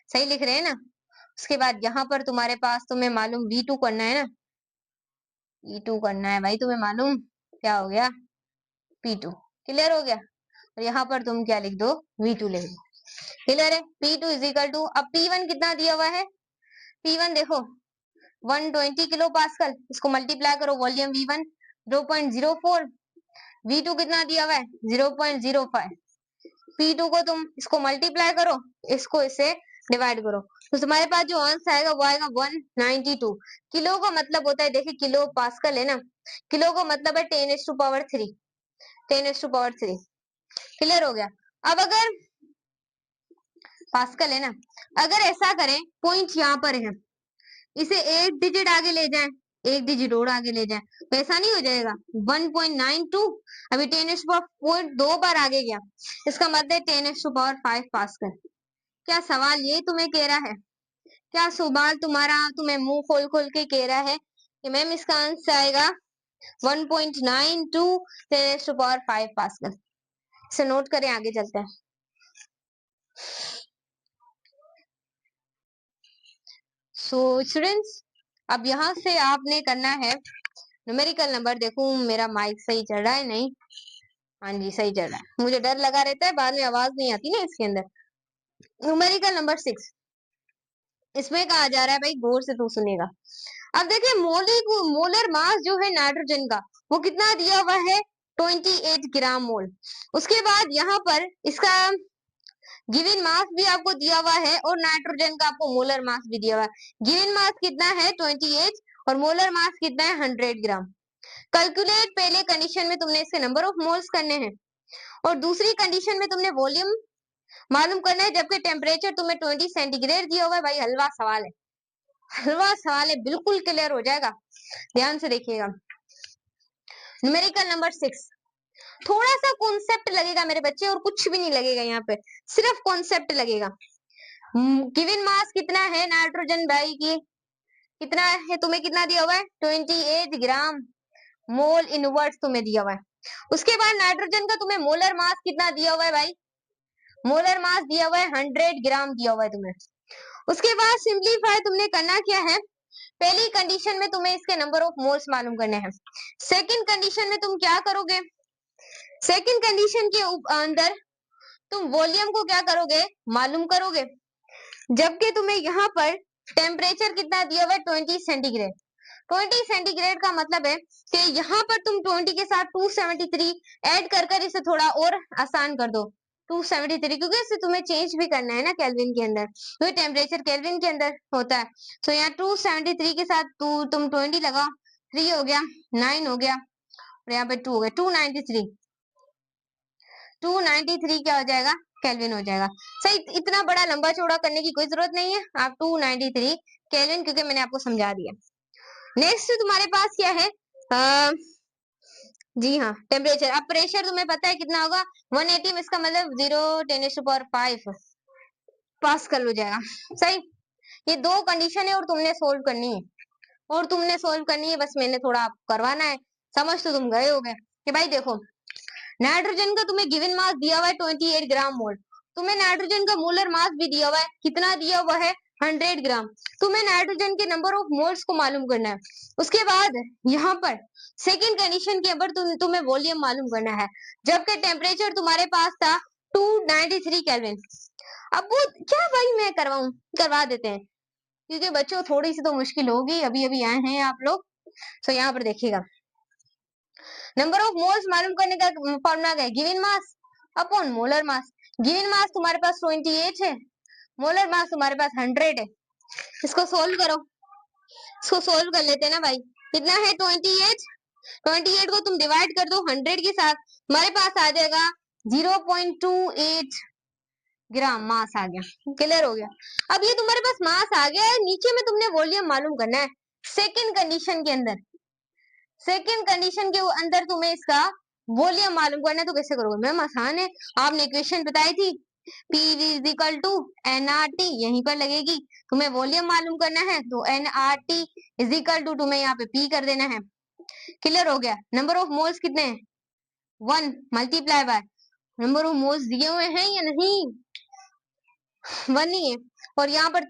सही लिख रहे हैं ना। उसके बाद यहाँ पर तुम्हारे पास तुम्हें मालूम V2 करना है ना, V2 करना है भाई तुम्हें मालूम, क्या हो गया P2। क्लियर हो गया। और यहाँ पर तुम क्या लिख दो, V2 लिख दो। क्लियर है। P2 इज इक्वल टू, अब P1 कितना दिया हुआ है, P1 देखो 120 किलो पास्कल, इसको मल्टीप्लाई करो वॉल्यूम V1 0.04, V2 कितना दिया हुआ है 0.05, P2 को तुम इसको मल्टीप्लाई करो, इसको इससे डिवाइड करो, तो तुम्हारे पास जो आंसर आएगा वो आएगा 192। किलो का मतलब होता है, देखिए किलो पास्कल है ना, किलो का मतलब है 10⁻3, 10⁻3। क्लियर हो गया। अब अगर पास्कल है ना, अगर ऐसा करें पॉइंट यहाँ पर है, इसे एक डिजिट आगे ले जाएं, एक डिजिट और आगे ले जाएं, तो ऐसा नहीं हो जाएगा 1.92, अभी 10⁻4 दो बार आगे गया, इसका मतलब 10⁻5 पास्कल। क्या सवाल ये तुम्हें कह रहा है, क्या सवाल तुम्हारा तुम्हें मुंह खोल खोल के कह रहा है कि मैम इसका आंसर आएगा 1.92 10⁻5 पास्कल। इसे नोट करें, आगे चलते हैं। स्टूडेंट्स अब यहाँ से आपने करना है न्यूमेरिकल नंबर, देखूं मेरा माइक सही चल रहा है नहीं, हाँ जी सही चल रहा है, मुझे डर लगा रहता है बाद में आवाज नहीं आती ना इसके अंदर। न्यूमेरिकल नंबर 6, इसमें कहा जा रहा है भाई, गौर से तू सुनेगा। अब देखिए मोलर मास जो है नाइट्रोजन का वो कितना दिया हुआ है 28 ग्राम मोल। उसके बाद यहाँ पर इसका गिवन मास भी आपको दिया हुआ है और नाइट्रोजन का आपको मोलर मास भी दिया हुआ है। गिवन मास कितना है 28 और मोलर मास कितना है 100 ग्राम। कैलकुलेट, पहले कंडीशन में तुमने इसके नंबर ऑफ मोल्स करने हैं और दूसरी कंडीशन में तुमने वॉल्यूम मालूम करना है, जबकि टेम्परेचर तुम्हें 20 सेंटीग्रेड दिया हुआ है। भाई हलवा सवाल है, हलवा सवाल है, बिल्कुल क्लियर हो जाएगा, ध्यान से देखिएगा। न्यूमेरिकल नंबर 6, थोड़ा सा कॉन्सेप्ट लगेगा मेरे बच्चे और कुछ भी नहीं लगेगा, यहाँ पे सिर्फ कॉन्सेप्ट लगेगा। गिवन मास कितना है नाइट्रोजन भाई की, कितना है, तुम्हें कितना दिया हुआ है 28 ग्राम मोल इनवर्ट तुम्हें दिया हुआ है। उसके बाद नाइट्रोजन का तुम्हें मोलर मास कितना दिया हुआ है भाई, मोलर मास दिया हुआ है 100 ग्राम दिया हुआ है तुम्हें। उसके बाद सिंप्लीफाई तुमने करना क्या है, पहली कंडीशन में तुम्हें इसके नंबर ऑफ मोल्स मालूम करने हैं। सेकंड कंडीशन में तुम क्या करोगे, सेकंड कंडीशन के अंदर तुम वॉल्यूम को क्या करोगे, मालूम करोगे, जबकि तुम्हें यहाँ पर टेम्परेचर कितना दिया हुआ है 20 सेंटीग्रेड। 20 सेंटीग्रेड का मतलब है कि यहाँ पर तुम 20 के साथ 273 ऐड कर इसे थोड़ा और आसान कर दो, 273, क्योंकि इसे तुम्हें चेंज भी करना है ना केल्विन के अंदर, तो टेम्परेचर केल्विन के अंदर होता है। तो यहाँ 273 के साथ तुम 20 लगाओ, 3 हो गया, 9 हो गया, और यहाँ पे 2 हो गया, 293। 293 क्या हो जाएगा, केल्विन हो जाएगा। सही, इतना बड़ा लंबा चौड़ा करने की कोई जरूरत नहीं है, आप 293 केल्विन, क्योंकि मैंने आपको समझा दिया। नेक्स्ट तुम्हारे पास क्या है, जी हाँ, टेम्परेचर। अब प्रेशर तुम्हें पता है कितना होगा, 180 में, इसका मतलब 0 10⁵ पास्कल हो जाएगा। सही, ये दो कंडीशन है और तुमने सोल्व करनी है, बस मैंने थोड़ा करवाना है, समझ तो तुम गए होगे कि भाई देखो, नाइट्रोजन का तुम्हें गिवन मास दिया हुआ है 28 ग्राम मोल, तुम्हें नाइट्रोजन का मोलर मास भी दिया हुआ है, कितना दिया हुआ है, 100 ग्राम। तुम्हें नाइट्रोजन के नंबर ऑफ मोल्स को मालूम करना है। उसके बाद यहाँ पर सेकेंड कंडीशन के ऊपर तुम्हें वॉल्यूम मालूम करना है, जबकि टेम्परेचर तुम्हारे पास था 293 केल्विन। अब वो क्या भाई मैं करवा देते हैं, क्योंकि बच्चों थोड़ी सी तो मुश्किल होगी, अभी अभी आए हैं आप लोग। तो यहाँ पर देखिएगा, नंबर ऑफ मोल्स मालूम करने का फॉर्मूला क्या है, given mass upon molar mass. Given mass तुम्हारे पास 28 है, मोलर मास तुम्हारे पास 100 है। इसको सोल्व करो, इसको सोल्व कर लेते हैं ना भाई। कितना है 28 को तुम डिवाइड कर दो 100 के साथ, हमारे पास आ जाएगा 0.28 ग्राम मास आ गया। क्लियर हो गया। अब ये तुम्हारे पास मास आ गया है, नीचे में तुमने वॉल्यूम मालूम करना है। सेकेंड कंडीशन के अंदर, तुम्हें इसका वॉल्यूम मालूम करना है, तो कैसे करोगे मैम, आसान है, आपने इक्वेशन बताई थी, P is equal to nRT, यहीं पर लगेगी। तुम्हें वॉल्यूम मालूम करना है तो nRT इज इक्वल टू तुम्हें यहाँ पे P कर देना है। क्लियर हो गया। नंबर ऑफ मोल्स कितने हैं, 1 multiply by number of moles दिए हुए हैं या नहीं, 1 ही है। और यहाँ पर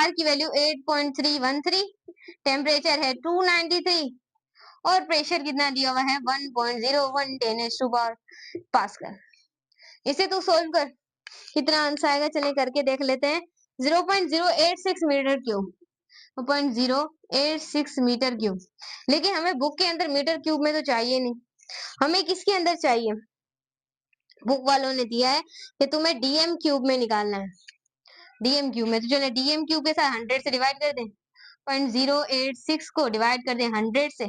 R की वैल्यू 8.313, टेम्परेचर है 293, और प्रेशर कितना दिया हुआ है 1.01 10⁻⁴ पास्कल। इसे तू सोल्व कर, कितना आंसर आएगा, चलिए करके देख लेते हैं। 0.086 मीटर क्यूब, 0.086 मीटर क्यूब। लेकिन हमें बुक के अंदर मीटर क्यूब में तो चाहिए नहीं, हमें किसके अंदर चाहिए, बुक वालों ने दिया है कि तुम्हें डीएम क्यूब में निकालना है। डीएम क्यूब में तो चले डीएम क्यूब के साथ 100 से डिवाइड कर दें, 0.086 को डिवाइड कर दें 100 से,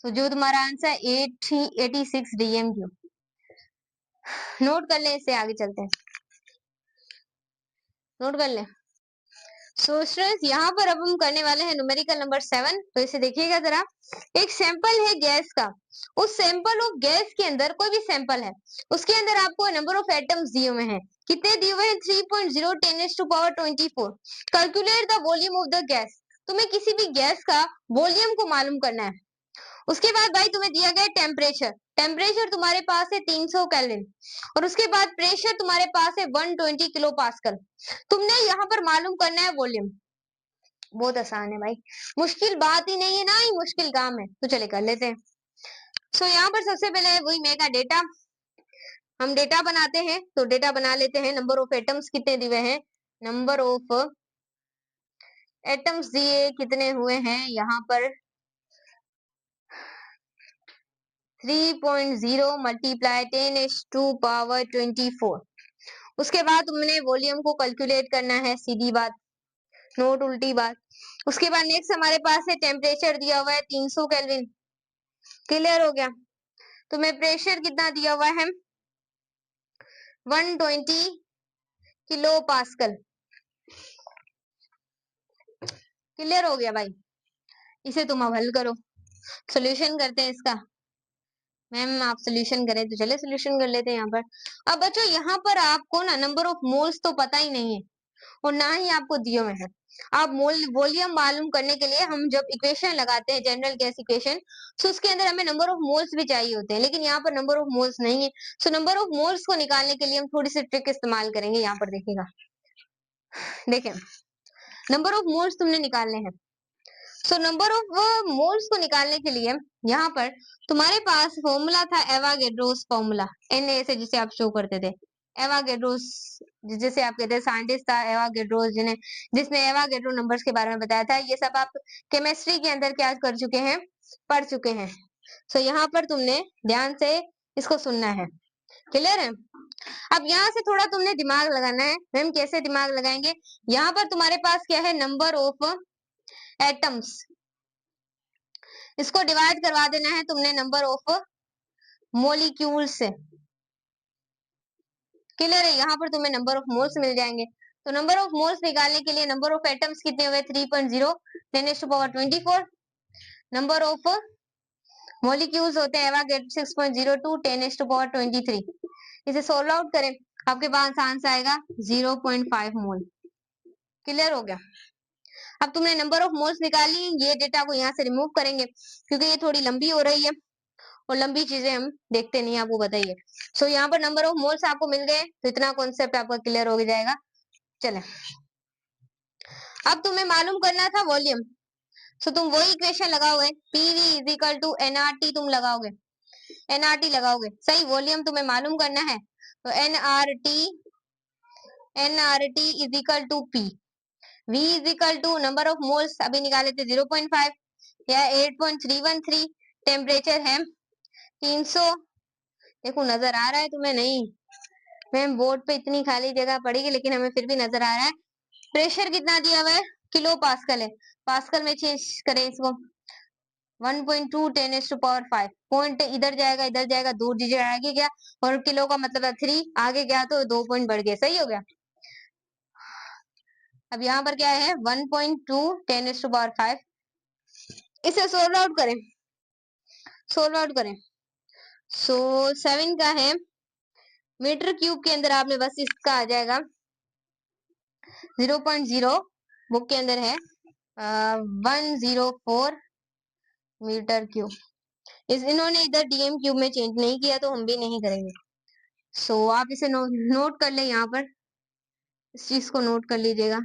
तो जो तुम्हारा आंसर है 86 डीएम क्यूब। नोट कर ले, इससे आगे चलते हैं, नोट कर ले। सो स्टूडेंट्स, यहाँ पर अब हम करने वाले हैं न्यूमेरिकल नंबर 7। तो इसे देखिएगा जरा, एक सैंपल है गैस का, उस सैंपल ऑफ गैस के अंदर कोई भी सैंपल है, उसके अंदर आपको नंबर ऑफ एटम्स दिए हुए हैं, कितने दिए हुए हैं, 3.0 10⁻24। Calculate the volume of the gas, तुम्हें किसी भी गैस का वॉल्यूम को मालूम करना है। उसके बाद भाई तुम्हें दिया गया टेम्परेचर, टेम्परेचर तुम्हारे पास है 300 केल्विन, और उसके बाद प्रेशर तुम्हारे पास है 120 किलो पास्कल। तुमने यहाँ पर मालूम करना है वॉल्यूम। बहुत आसान है भाई, मुश्किल बात ही नहीं है ना, ही मुश्किल काम है, तो चले कर लेते हैं। सो यहाँ पर सबसे पहले वही मेगा डेटा, हम डेटा बनाते हैं, तो डेटा बना लेते हैं। नंबर ऑफ एटम्स कितने दिए हैं, नंबर ऑफ एटम्स दिए कितने हुए हैं यहाँ पर 3.0 मल्टीप्लाई 10⁻24। उसके बाद तुमने वॉल्यूम को कैलकुलेट करना है, सीधी बात, नोट उल्टी बात। उसके बाद नेक्स्ट हमारे पास है टेम्परेचर दिया हुआ है 300 केल्विन। क्लियर हो गया। तुम्हें प्रेशर कितना दिया हुआ है 120 किलो पास्कल। क्लियर हो गया भाई। इसे तुम अब हल करो, सोल्यूशन करते हैं इसका। मैम आप सोल्यूशन करें, तो चले सोल्यूशन कर लेते हैं यहाँ पर। अब बच्चों यहाँ पर आपको ना नंबर ऑफ मोल्स तो पता ही नहीं है, और ना ही आपको दिए हुए हैं। आप वॉल्यूम मालूम करने के लिए हम जब इक्वेशन लगाते हैं, जनरल गैस इक्वेशन, तो उसके अंदर हमें नंबर ऑफ मोल्स भी चाहिए होते हैं, लेकिन यहाँ पर नंबर ऑफ मोल्स नहीं है। सो नंबर ऑफ मोल्स को निकालने के लिए हम थोड़ी सी ट्रिक इस्तेमाल करेंगे। यहाँ पर देखिएगा, देखें, नंबर ऑफ मोल्स तुमने निकालने हैं। सो नंबर ऑफ मोल्स को निकालने के लिए यहाँ पर तुम्हारे पास फॉर्मूला था एवागेड्रोस फॉर्मूला, Na से जिसे आप शो करते थे, एवागेड्रोस, जिसे आप कहते हैं साइंटिस्ट था एवागेड्रोस, जिसने एवागेड्रो नंबर्स के बारे में बताया था। ये सब आप केमिस्ट्री के अंदर क्या कर चुके हैं, पढ़ चुके हैं। सो यहाँ पर तुमने ध्यान से इसको सुनना है। क्लियर है। अब यहाँ से थोड़ा तुमने दिमाग लगाना है। मैम कैसे दिमाग लगाएंगे? यहाँ पर तुम्हारे पास क्या है, नंबर ऑफ एटम्स, इसको डिवाइड करवा देना है तुमने नंबर ऑफ मोलिक्यूल से। क्लियर है? यहाँ पर तुम्हें नंबर ऑफ मोल्स मिल जाएंगे। तो नंबर ऑफ मोल्स निकालने के लिए नंबर ऑफ एटम्स कितने हुए, 3.0 10⁻24। नंबर ऑफ मोलिक्यूल्स होते हैं एवोगैड्रो 6.02 10⁻23। इसे सोल्व आउट करें, आपके पास आंसर आएगा 0.5 मोल। क्लियर हो गया? अब तुमने नंबर ऑफ मोल्स निकाली, ये डेटा को यहाँ से रिमूव करेंगे क्योंकि ये थोड़ी लंबी हो रही है और लंबी चीजें हम देखते नहीं, आपको बताइए। सो यहाँ पर नंबर ऑफ मोल्स आपको मिल गए, तो इतना कॉन्सेप्ट आपका क्लियर हो जाएगा। चले, अब तुम्हें मालूम करना था वॉल्यूम। सो तुम वही इक्वेशन लगाओगे, PV is equal to NRT, तुम लगाओगे एनआरटी लगाओगे, सही। वॉल्यूम तुम्हें मालूम करना है तो NRT is equal to P, V is equal to number of moles अभी निकाले थे 0.5 या 8.313। टेम्परेचर है 300। देखो नजर आ रहा है तुम्हें? नहीं मैम बोर्ड पे इतनी खाली जगह पड़ेगी, लेकिन हमें फिर भी नजर आ रहा है। प्रेशर कितना दिया हुआ है, किलो पास्कल है, पास्कल में चेंज करें इसको, 1.2 10⁻5। पॉइंट इधर जाएगा, दो डिजिट आगे गया, और किलो का मतलब है 3, आगे गया तो 2 पॉइंट बढ़ गया, सही हो गया। अब यहाँ पर क्या है, 1.2 10⁻5। इसे सोल्व आउट करें, सो 7 का है मीटर क्यूब के अंदर, आपने बस इसका आ जाएगा 0.0, बुक के अंदर है 104 मीटर क्यूब। इन्होंने इधर डीएम क्यूब में चेंज नहीं किया, तो हम भी नहीं करेंगे। सो आप इसे नोट कर ले, यहाँ पर इस चीज को नोट कर लीजिएगा।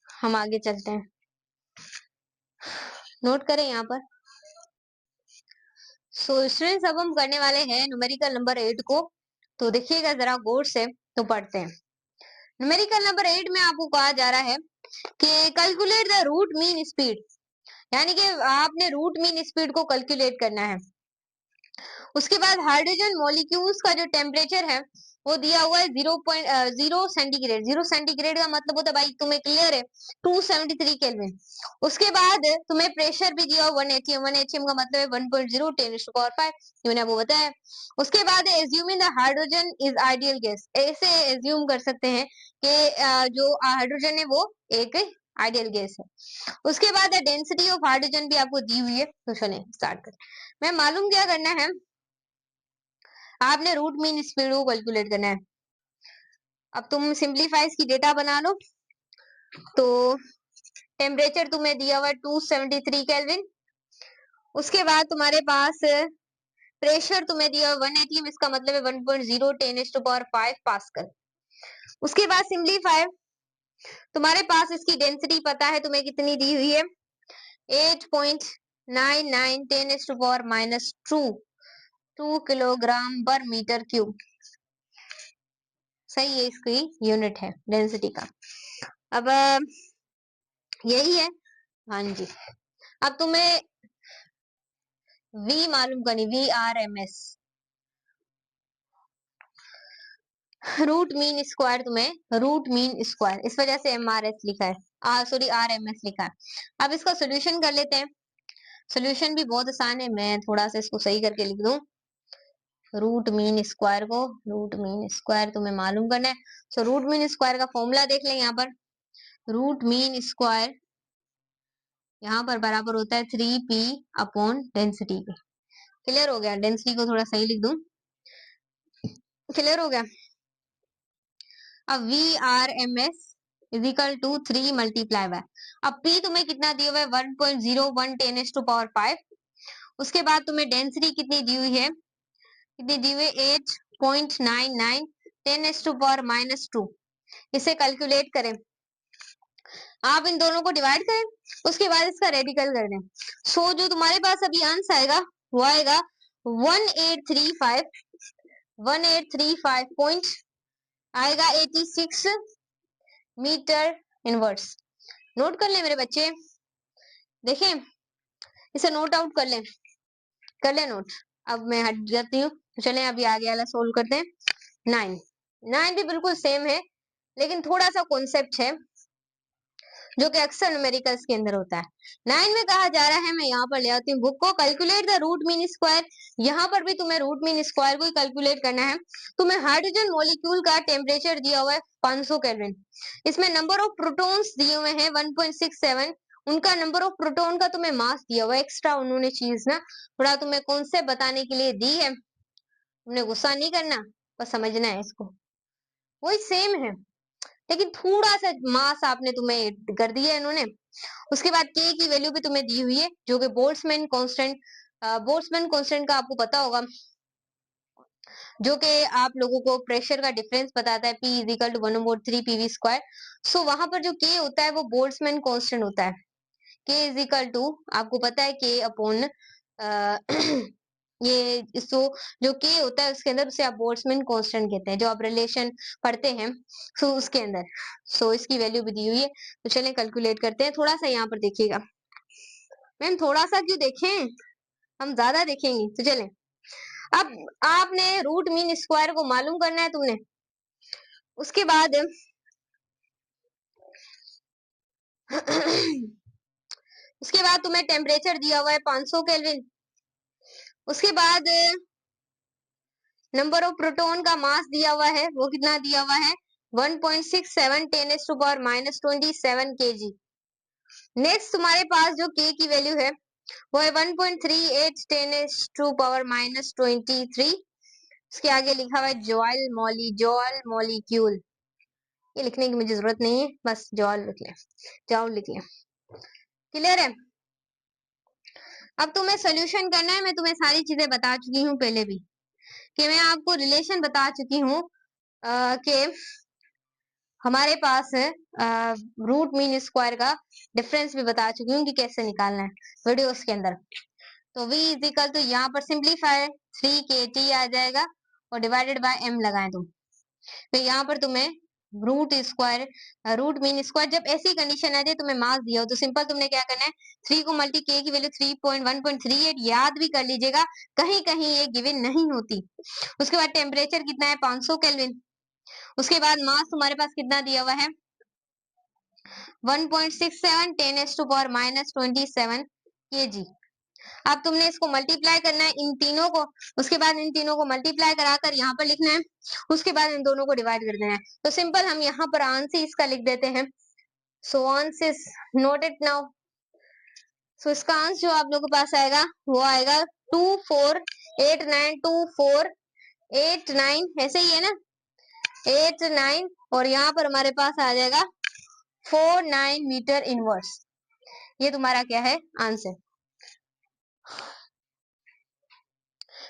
हम आगे चलते हैं, नोट करें यहाँ पर। सो स्टूडेंट्स अब हम करने वाले हैं न्यूमेरिकल नंबर 8 को, तो देखिएगा जरा गौर से, तो पढ़ते हैं। न्यूमेरिकल नंबर 8 में आपको कहा जा रहा है कि calculate the root mean speed, यानी कि आपने रूट मीन स्पीड को कैलकुलेट करना है। उसके बाद हाइड्रोजन मॉलिक्यूल्स का जो टेम्परेचर है वो दिया हुआ है 0.0 सेंटीग्रेड। 0 सेंटीग्रेड का मतलब होता है, भाई तुम्हें क्लियर है, 273 केल्विन। उसके बाद तुम्हें प्रेशर भी दिया हुआ 1 atm। 1 atm का मतलब है 1.0 10⁻5, मैंने आपको बताया। उसके बाद assuming the hydrogen is ideal gas, ऐसे एज्यूम कर सकते हैं कि जो हाइड्रोजन है वो एक आइडियल गैस है। उसके बाद डेंसिटी ऑफ हाइड्रोजन भी आपको दी हुई है, तो चलें स्टार्ट करें। मैं मालूम क्या करना है, आपने रूट मीन स्पीड को कैलकुलेट करना है। अब तुम सिंपलीफाई की डेटा बना लो, तो टेम्परेचर तुम्हें दिया हुआ 273 केल्विन। उसके बाद तुम्हारे पास प्रेशर तुम्हें दिया हुआ 1 atm, इसका मतलब है 1.0 10⁻5 पास्कल। उसके बाद सिंपलीफाई, तुम्हारे पास इसकी डेंसिटी पता है तुम्हें कितनी दी हुई है, 8.99 10⁻2 किलोग्राम पर मीटर क्यूब, सही है, इसकी यूनिट है डेंसिटी का। अब यही है, हाँ जी। अब तुम्हें वी मालूम करनी, VRMS, रूट मीन स्क्वायर, तुम्हें रूट मीन स्क्वायर, इस वजह से MRS लिखा है, सॉरी RMS लिखा है। अब इसका सोल्यूशन कर लेते हैं। सोल्यूशन भी बहुत आसान है, मैं थोड़ा सा इसको सही करके लिख दूं। रूट मीन स्क्वायर को, रूट मीन स्क्वायर तुम्हें मालूम करना है। सो रूट मीन स्क्वायर का फॉर्मूला देख लें यहाँ पर। रूट मीन स्क्वायर यहाँ पर बराबर होता है 3p अपॉन डेंसिटी के। क्लियर हो गया? डेंसिटी को थोड़ा सही लिख दूं, क्लियर हो गया। अब VRMS is equal to 3 multiply by, अब P तुम्हें कितना दिया हुआ है, 1.01 10⁻5। उसके बाद तुम्हें डेंसिटी कितनी दी हुई है, कितनी दी हुई है, 8.99 10⁻⁻2। इसे कैलकुलेट करें, आप इन दोनों को डिवाइड करें, उसके बाद इसका रेडिकल कर दें। सो जो तुम्हारे पास अभी आंसर आएगा वो आएगा 1835 पॉइंट आएगा 86 मीटर इनवर्स। नोट कर ले मेरे बच्चे, देखें, इसे नोट आउट कर ले नोट। अब मैं हट जाती हूँ, तो चलें अभी आगे वाला सोल्व करते हैं। 9। 9 भी बिल्कुल सेम है, लेकिन थोड़ा सा कॉन्सेप्ट है जो कि अक्सर न्यूमेरिकल्स के अंदर होता है। 9 में कहा जा रहा है, मैं यहाँ पर ले आती हूँ बुक को, calculate the root mean square. यहाँ पर भी तुम्हें रूट मीन स्क्वायर को कैलकुलेट करना है। तुम्हें हाइड्रोजन मॉलिक्यूल का टेम्परेचर दिया हुआ है 500 केल्विन। इसमें नंबर ऑफ प्रोटॉन्स दिए हुए हैं 1.67। उनका नंबर ऑफ प्रोटॉन का तुम्हें मास दिया हुआ है। एक्स्ट्रा उन्होंने चीज ना थोड़ा तुम्हें कॉन्सेप्ट बताने के लिए दी है। तुमने गुस्सा नहीं करना, बस समझना है इसको, वही सेम है, लेकिन थोड़ा सा मास आपने तुम्हें कर दिया है इन्होंने। उसके बाद के की वैल्यू भी तुम्हें दी हुई है, जो कि बोल्ट्जमैन कांस्टेंट, बोल्ट्जमैन कांस्टेंट का आपको पता होगा, जो कि आप लोगों को प्रेशर का डिफरेंस बताता है, P is equal to 1/3 PV square. So वहां पर जो के होता है वो बोल्ट्जमैन कांस्टेंट होता है। के इज इक्वल टू, आपको पता है के अपॉन ये इसको, जो के होता है उसके अंदर उसे आप बोल्ट्जमैन कांस्टेंट कहते हैं, जो आप रिलेशन पढ़ते हैं सो उसके अंदर। सो इसकी वैल्यू भी दी हुई है, तो चलें कैलकुलेट करते हैं। थोड़ा सा यहाँ पर देखिएगा मैम, थोड़ा सा क्यों देखें, हम ज्यादा देखेंगे, तो चलें। अब आपने रूट मीन स्क्वायर को मालूम करना है तुमने। उसके बाद उसके बाद तुम्हें टेम्परेचर दिया हुआ है 500 केल्विन। उसके बाद नंबर ऑफ प्रोटॉन का मास दिया हुआ है, वो कितना दिया हुआ है 1.67 10⁻27 kg। नेक्स्ट तुम्हारे पास जो के की वैल्यू है वो है 1.38 10⁻23। इसके आगे लिखा हुआ है जॉल मॉलिक्यूल। ये लिखने की मुझे जरूरत नहीं है, बस जॉल लिख ले, जॉल लिख ले। क्लियर है? अब तुम्हें सोल्यूशन करना है। मैं तुम्हें सारी चीजें बता चुकी हूँ पहले भी, कि मैं आपको रिलेशन बता चुकी हूँ कि हमारे पास रूट मीन स्क्वायर का डिफरेंस भी बता चुकी हूँ कि कैसे निकालना है वीडियोस के अंदर। तो v इज इक्वल टू, यहाँ पर सिंप्लीफाई 3kT आ जाएगा और डिवाइडेड बाय m लगाएं तुम। तो यहाँ पर तुम्हें root square, root mean square, जब ऐसी कंडीशन आ जाए तुम्हें मास दिया हो तो सिंपल तुमने क्या करना है, 3 को मल्टी के की वैल्यू 3.1.38 याद भी कर लीजिएगा, कहीं कहीं ये गिवन नहीं होती। उसके बाद टेम्परेचर कितना है 500 केल्विन। उसके बाद मास तुम्हारे पास कितना दिया हुआ है 1.67 10⁻27 kg। अब तुमने इसको मल्टीप्लाई करना है इन तीनों को। उसके बाद इन तीनों को मल्टीप्लाई कराकर यहाँ पर लिखना है। उसके बाद इन दोनों को डिवाइड कर देना है। तो सिंपल हम यहाँ पर आंसर इसका लिख देते हैं। So answer note it now. So इसका आंसर जो आप लोगों के पास आएगा वो आएगा 24892489, ऐसे ही है ना 89, और यहाँ पर हमारे पास आ जाएगा 49 मीटर इनवर्स। ये तुम्हारा क्या है आंसर।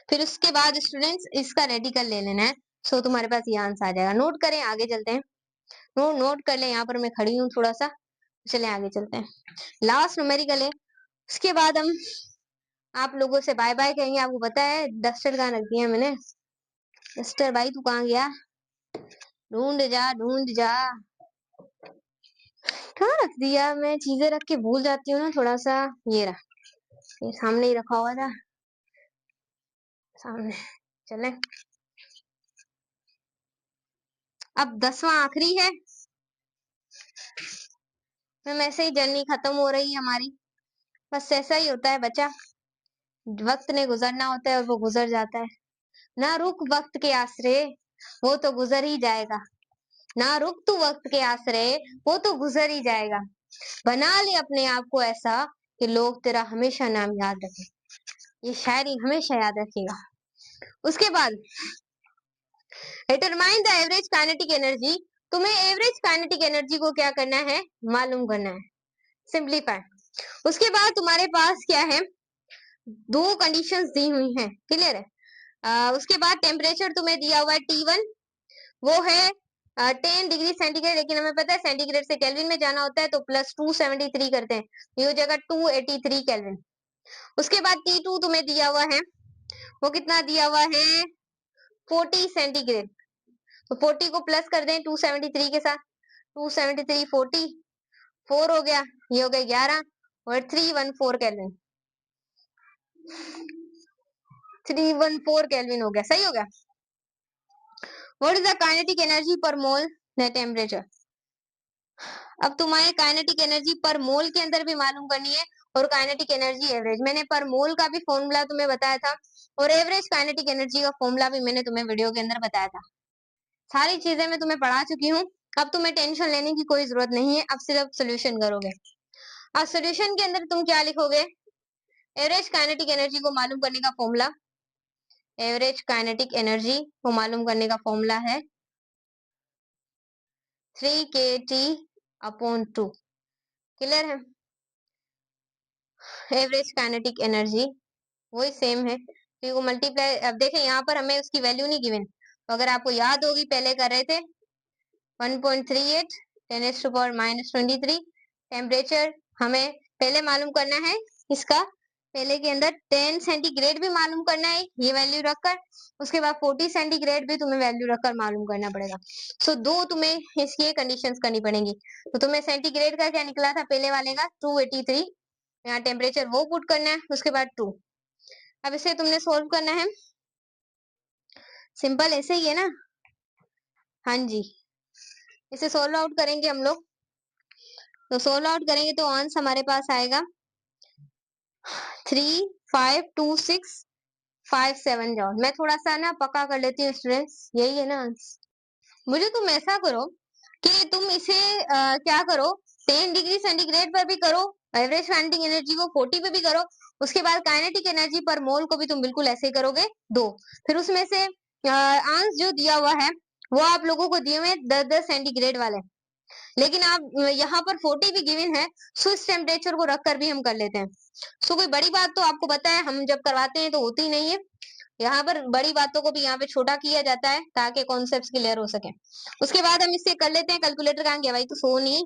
फिर उसके बाद स्टूडेंट्स इसका रेडी कर ले लेना है। सो तुम्हारे पास ये आंसर आ जाएगा। नोट करें, आगे चलते हैं। नोट कर ले, यहाँ पर मैं खड़ी हूँ थोड़ा सा, चले आगे चलते हैं। लास्ट न्यूमेरिकल है, उसके बाद हम आप लोगों से बाय बाय कहेंगे। आपको पता है डस्टर कहाँ रख दिया मैंने, डस्टर भाई तू कहाँ गया, ढूंढ जा ढूंढ जा, कहाँ रख दिया। मैं चीजें रख के भूल जाती हूँ ना थोड़ा सा। ये रहा, ये सामने ही रखा हुआ था, सामने। चले, अब 10वां आखिरी है। मैम ऐसे ही जर्नी खत्म हो रही है हमारी, बस ऐसा ही होता है बच्चा, वक्त ने गुजरना होता है और वो गुजर जाता है। ना रुक वक्त के आसरे, वो तो गुजर ही जाएगा। ना रुक तू वक्त के आसरे, वो तो गुजर ही जाएगा। बना ले अपने आप को ऐसा कि लोग तेरा हमेशा नाम याद रखें। ये शायरी हमेशा याद रखेगा। उसके बाद determine the average kinetic energy. तुम्हें एवरेज काइनेटिक एनर्जी को क्या करना है, मालूम करना है। सिंप्लीफाई। उसके बाद तुम्हारे पास क्या है, दो कंडीशंस दी हुई हैं। क्लियर है? उसके बाद टेम्परेचर तुम्हें दिया हुआ है T1, वो है 10 डिग्री सेंटीग्रेड, लेकिन हमें पता है सेंटीग्रेड से केल्विन में जाना होता है तो प्लस 273 करते हैं, ये हो जाएगा 283 केल्विन। उसके बाद T2 तुम्हें दिया हुआ है, वो कितना दिया हुआ है 40 सेंटीग्रेड। तो 40 को प्लस कर दें 273 के साथ, 273 40 4 हो गया, ये हो गया 11 और 314 केल्विन, 314 केल्विन हो गया, सही हो गया। What is the kinetic energy पर मोल नेट टेम्परेचर। अब तुम्हें काइनेटिक एनर्जी पर मोल के अंदर भी मालूम करनी है और काइनेटिक एनर्जी एवरेज। मैंने पर मोल का भी फॉर्मूला तुम्हें बताया था और एवरेज काइनेटिक एनर्जी का फॉर्मूला भी मैंने तुम्हें वीडियो के अंदर बताया था। सारी चीजें मैं तुम्हें पढ़ा चुकी हूँ। अब तुम्हें टेंशन लेने की कोई जरूरत नहीं है, अब सिर्फ सोल्यूशन करोगे। अब सोल्यूशन के अंदर तुम क्या लिखोगे, एवरेज काइनेटिक एनर्जी को मालूम करने का फॉर्मूला, एवरेज काइनेटिक एनर्जी को मालूम करने का फॉर्मूला है 3kT/2। क्लियर है। एवरेज काइनेटिक एनर्जी वही सेम है, तो मल्टीप्लाई। अब देखें यहाँ पर हमें उसकी वैल्यू नहीं गिवन, तो अगर आपको याद होगी पहले कर रहे थे 1.38 10⁻⁻23। टेम्परेचर हमें पहले मालूम करना है इसका, पहले के अंदर 10 सेंटीग्रेड भी मालूम करना है ये वैल्यू रखकर, उसके बाद 40 सेंटीग्रेड भी तुम्हें वैल्यू रखकर मालूम करना पड़ेगा। सो दो तुम्हें इसकी कंडीशंस करनी पड़ेंगी। तो तुम्हें सेंटीग्रेड का क्या निकला था पहले वाले का 283, यहाँ टेम्परेचर वो पुट करना है, उसके बाद 2। अब इसे तुमने सोल्व करना है, सिंपल ऐसे ही है ना। हाँ जी, इसे सोल्व आउट करेंगे हम लोग। तो सोल्व आउट करेंगे तो आंसर हमारे पास आएगा 35265 जॉल। मैं थोड़ा सा ना पक्का कर लेती हूँ स्टूडेंट्स, यही है ना आंसर। मुझे तुम ऐसा करो कि तुम इसे क्या करो, 10 डिग्री सेंटीग्रेड पर भी करो, एवरेज काइनेटिक एनर्जी को 40 पे भी करो, उसके बाद काइनेटिक एनर्जी पर मोल को भी तुम बिल्कुल ऐसे ही करोगे दो। फिर उसमें से आंसर जो दिया हुआ है वो आप लोगों को दिए हुए 10-10 सेंटीग्रेड वाले, लेकिन आप यहाँ पर 40 भी गिवन है, सो इस टेम्परेचर को रखकर भी हम कर लेते हैं। सो कोई बड़ी बात तो आपको पता है हम जब करवाते हैं तो होती नहीं है, यहाँ पर बड़ी बातों को भी यहाँ पे छोटा किया जाता है ताकि कॉन्सेप्ट क्लियर हो सके। उसके बाद हम इससे कर लेते हैं, कैलकुलेटर कहाँ गया भाई, तो सोनी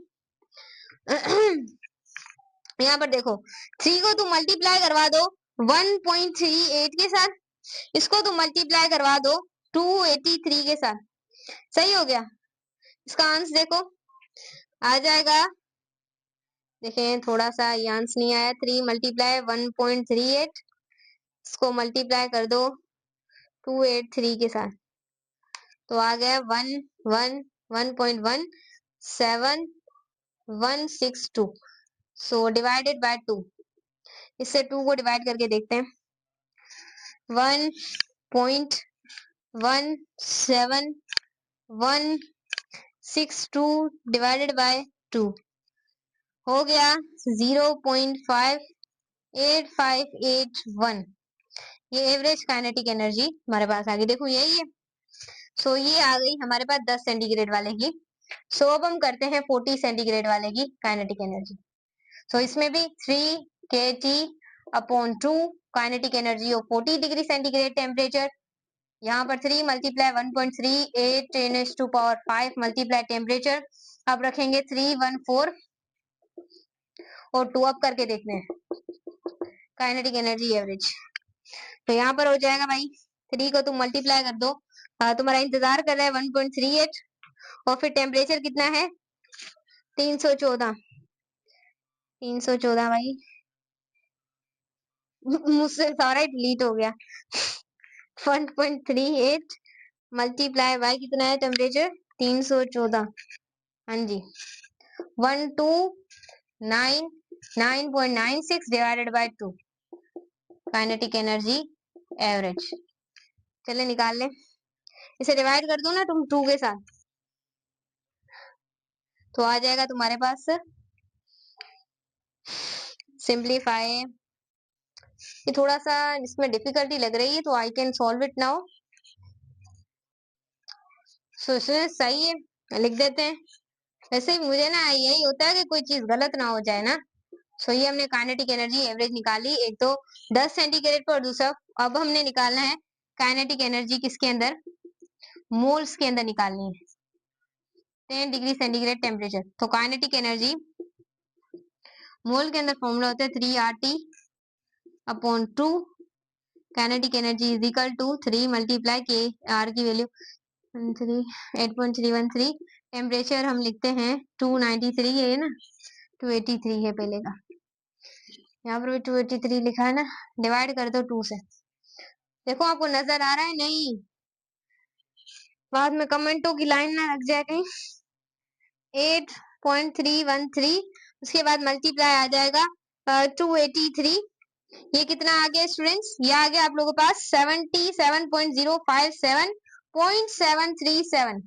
यहाँ पर देखो 3 को तुम मल्टीप्लाई करवा दो 1.38 के साथ, इसको तुम मल्टीप्लाई करवा दो 283 के साथ, सही हो गया। इसका आंसर देखो आ जाएगा, देखें थोड़ा सा ये आंसर नहीं आया, 3 मल्टीप्लाई 1.38, इसको मल्टीप्लाई कर दो 283 के साथ, तो आ गया 1.162। सो डिवाइडेड बाय 2, इससे 2 को डिवाइड करके देखते हैं, 1.17162 डिवाइडेड बाय 2 हो गया 0.58581। ये एवरेज काइनेटिक एनर्जी हमारे पास आ गई, देखो यही है। सो ये आ गई हमारे पास 10 सेंटीग्रेड वाले की। सो अब हम करते हैं 40 सेंटीग्रेड वाले की काइनेटिक एनर्जी। सो इसमें भी 3kT/2 kinetic energy of 40 degree centigrade temperature, यहाँ पर 3 मल्टीप्लाई 1.38 10⁻5 मल्टीप्लाई टेम्परेचर, अब रखेंगे 314 और 2 अप करके देखते हैं काइनेटिक एनर्जी एवरेज। तो यहाँ पर हो जाएगा भाई 3 को तुम मल्टीप्लाई कर दो, तुम्हारा इंतजार कर रहा है 1.38 और फिर टेम्परेचर कितना है 314 भाई मुझसे सारा ही डिलीट हो गया 1.38 मल्टीप्लाई बाय कितना है टेम्परेचर 314, हाँ जी 1299.96 divided by 2 kinetic energy average. चले निकाल ले, इसे डिवाइड कर दो ना तुम 2 के साथ, तो आ जाएगा तुम्हारे पास सिंप्लीफाई। ये थोड़ा सा इसमें डिफिकल्टी लग रही है तो I can solve it now. सही है, लिख देते हैं। वैसे ही मुझे ना यही होता है कि कोई चीज गलत ना हो जाए ना। सो ये हमने काइनेटिक एनर्जी एवरेज निकाली, एक तो 10 सेंटीग्रेड पर, दूसरा अब हमने निकालना है काइनेटिक एनर्जी किसके अंदर, मोल्स के अंदर निकालनी है 10 डिग्री सेंटीग्रेड टेम्परेचर। तो काइनेटिक एनर्जी मोल के अंदर फॉर्मूला होता है 3RT/2, kinetic energy is equal to 3 multiply के आर की वैल्यू 8.313, टेम्परेचर हम लिखते हैं 293 है ना, 283 है पहले का, यहाँ पर भी 283 लिखा है ना, डिवाइड कर दो 2 से। देखो आपको नजर आ रहा है नहीं, बाद में कमेंटों की लाइन ना लग जाए कहीं। 8.313, उसके बाद मल्टीप्लाई आ जाएगा 283। ये कितना आ गया स्टूडेंट्स? ये आ गया आप लोगों के पास 77.057.737।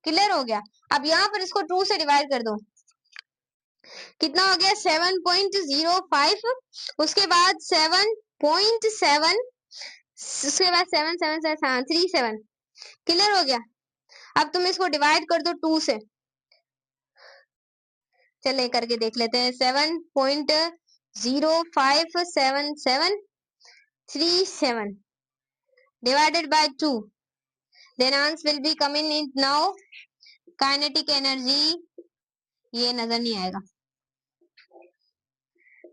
क्लियर हो गया। अब यहाँ पर इसको 2 से डिवाइड कर दो, कितना हो गया? 7.05, उसके बाद 7.7, उसके बाद 7 7 7 37। क्लियर हो गया। अब तुम इसको डिवाइड कर दो 2 से, चले करके देख लेते हैं। 7.0577737 divided by 2, then answer will be coming in now. Kinetic energy, ये नजर नहीं आएगा।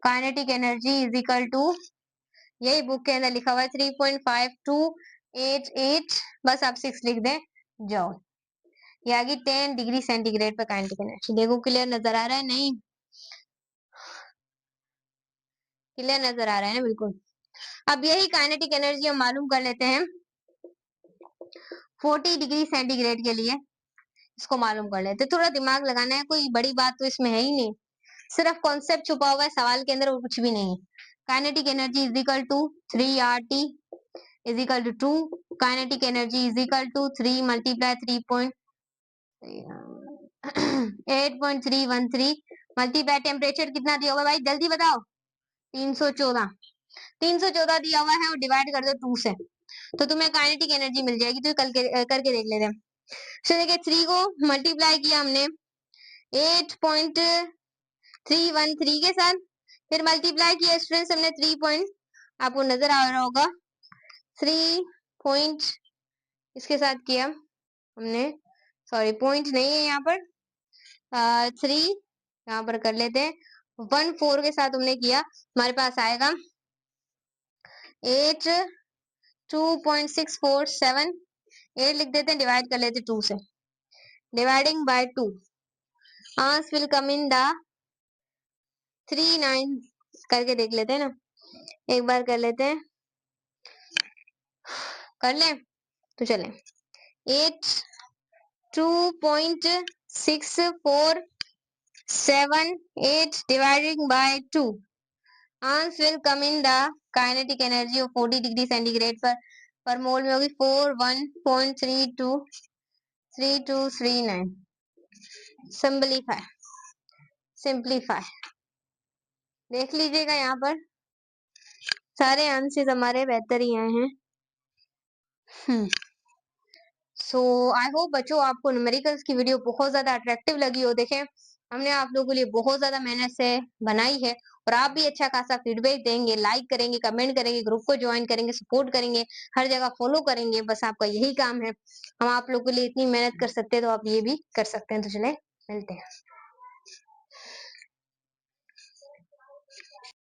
Kinetic energy is equal to, यही बुक के अंदर लिखा हुआ है 3.5288। बस आप 6 लिख दें जाओ। ये आ गई 10 डिग्री सेंटीग्रेड पर काइनेटिक एनर्जी। देखो क्लियर नजर आ रहा है? नहीं क्लियर नजर आ रहा है ना? बिल्कुल। अब यही काइनेटिक एनर्जी हम मालूम कर लेते हैं 40 डिग्री सेंटीग्रेड के लिए। इसको मालूम कर लेते हैं, थोड़ा दिमाग लगाना है, कोई बड़ी बात तो इसमें है ही नहीं, सिर्फ कॉन्सेप्ट छुपा हुआ है सवाल के अंदर और कुछ भी नहीं है। Kinetic energy is equal to 3RT is equal to 2। Kinetic energy is equal to 3 multiply 8.313 multiply temperature कितना दिया हुआ है भाई? जल्दी बताओ। 314। 314 दिया हुआ है और डिवाइड कर दो 2 से, तो तुम्हें काइनेटिक एनर्जी मिल जाएगी। तो करके देख लेते हैं। तो देखिए 3 को मल्टीप्लाई किया हमने 8.313 के साथ, फिर मल्टीप्लाई किया स्टूडेंट्स हमने 3 पॉइंट, आपको नजर आ रहा होगा 3 पॉइंट इसके साथ किया हमने, सॉरी पॉइंट नहीं है यहाँ पर, 3 यहाँ पर कर लेते हैं 14 के साथ हमने किया। हमारे पास आएगा 82.647। 8 लिख देते हैं, डिवाइड कर लेते हैं 2 से, dividing by 2, answer will come in the 39। करके देख लेते हैं ना, एक बार कर लेते हैं, कर ले तो चले। 82.6478 dividing by 2, answer will come in the kinetic energy of 40 degree centigrade पर मोल में होगी 41.3239। सिंपलीफाई देख लीजिएगा, यहाँ पर सारे आंसर हमारे बेहतर ही आए हैं। सो आई होप बच्चों आपको न्यूमेरिकल्स की वीडियो बहुत ज्यादा अट्रैक्टिव लगी हो। देखें हमने आप लोगों के लिए बहुत ज्यादा मेहनत से बनाई है और आप भी अच्छा खासा फीडबैक देंगे, लाइक करेंगे, कमेंट करेंगे, ग्रुप को ज्वाइन करेंगे, सपोर्ट करेंगे, हर जगह फॉलो करेंगे। बस आपका यही काम है। हम आप लोगों के लिए इतनी मेहनत कर सकते हैं तो आप ये भी कर सकते हैं। तो चले मिलते हैं।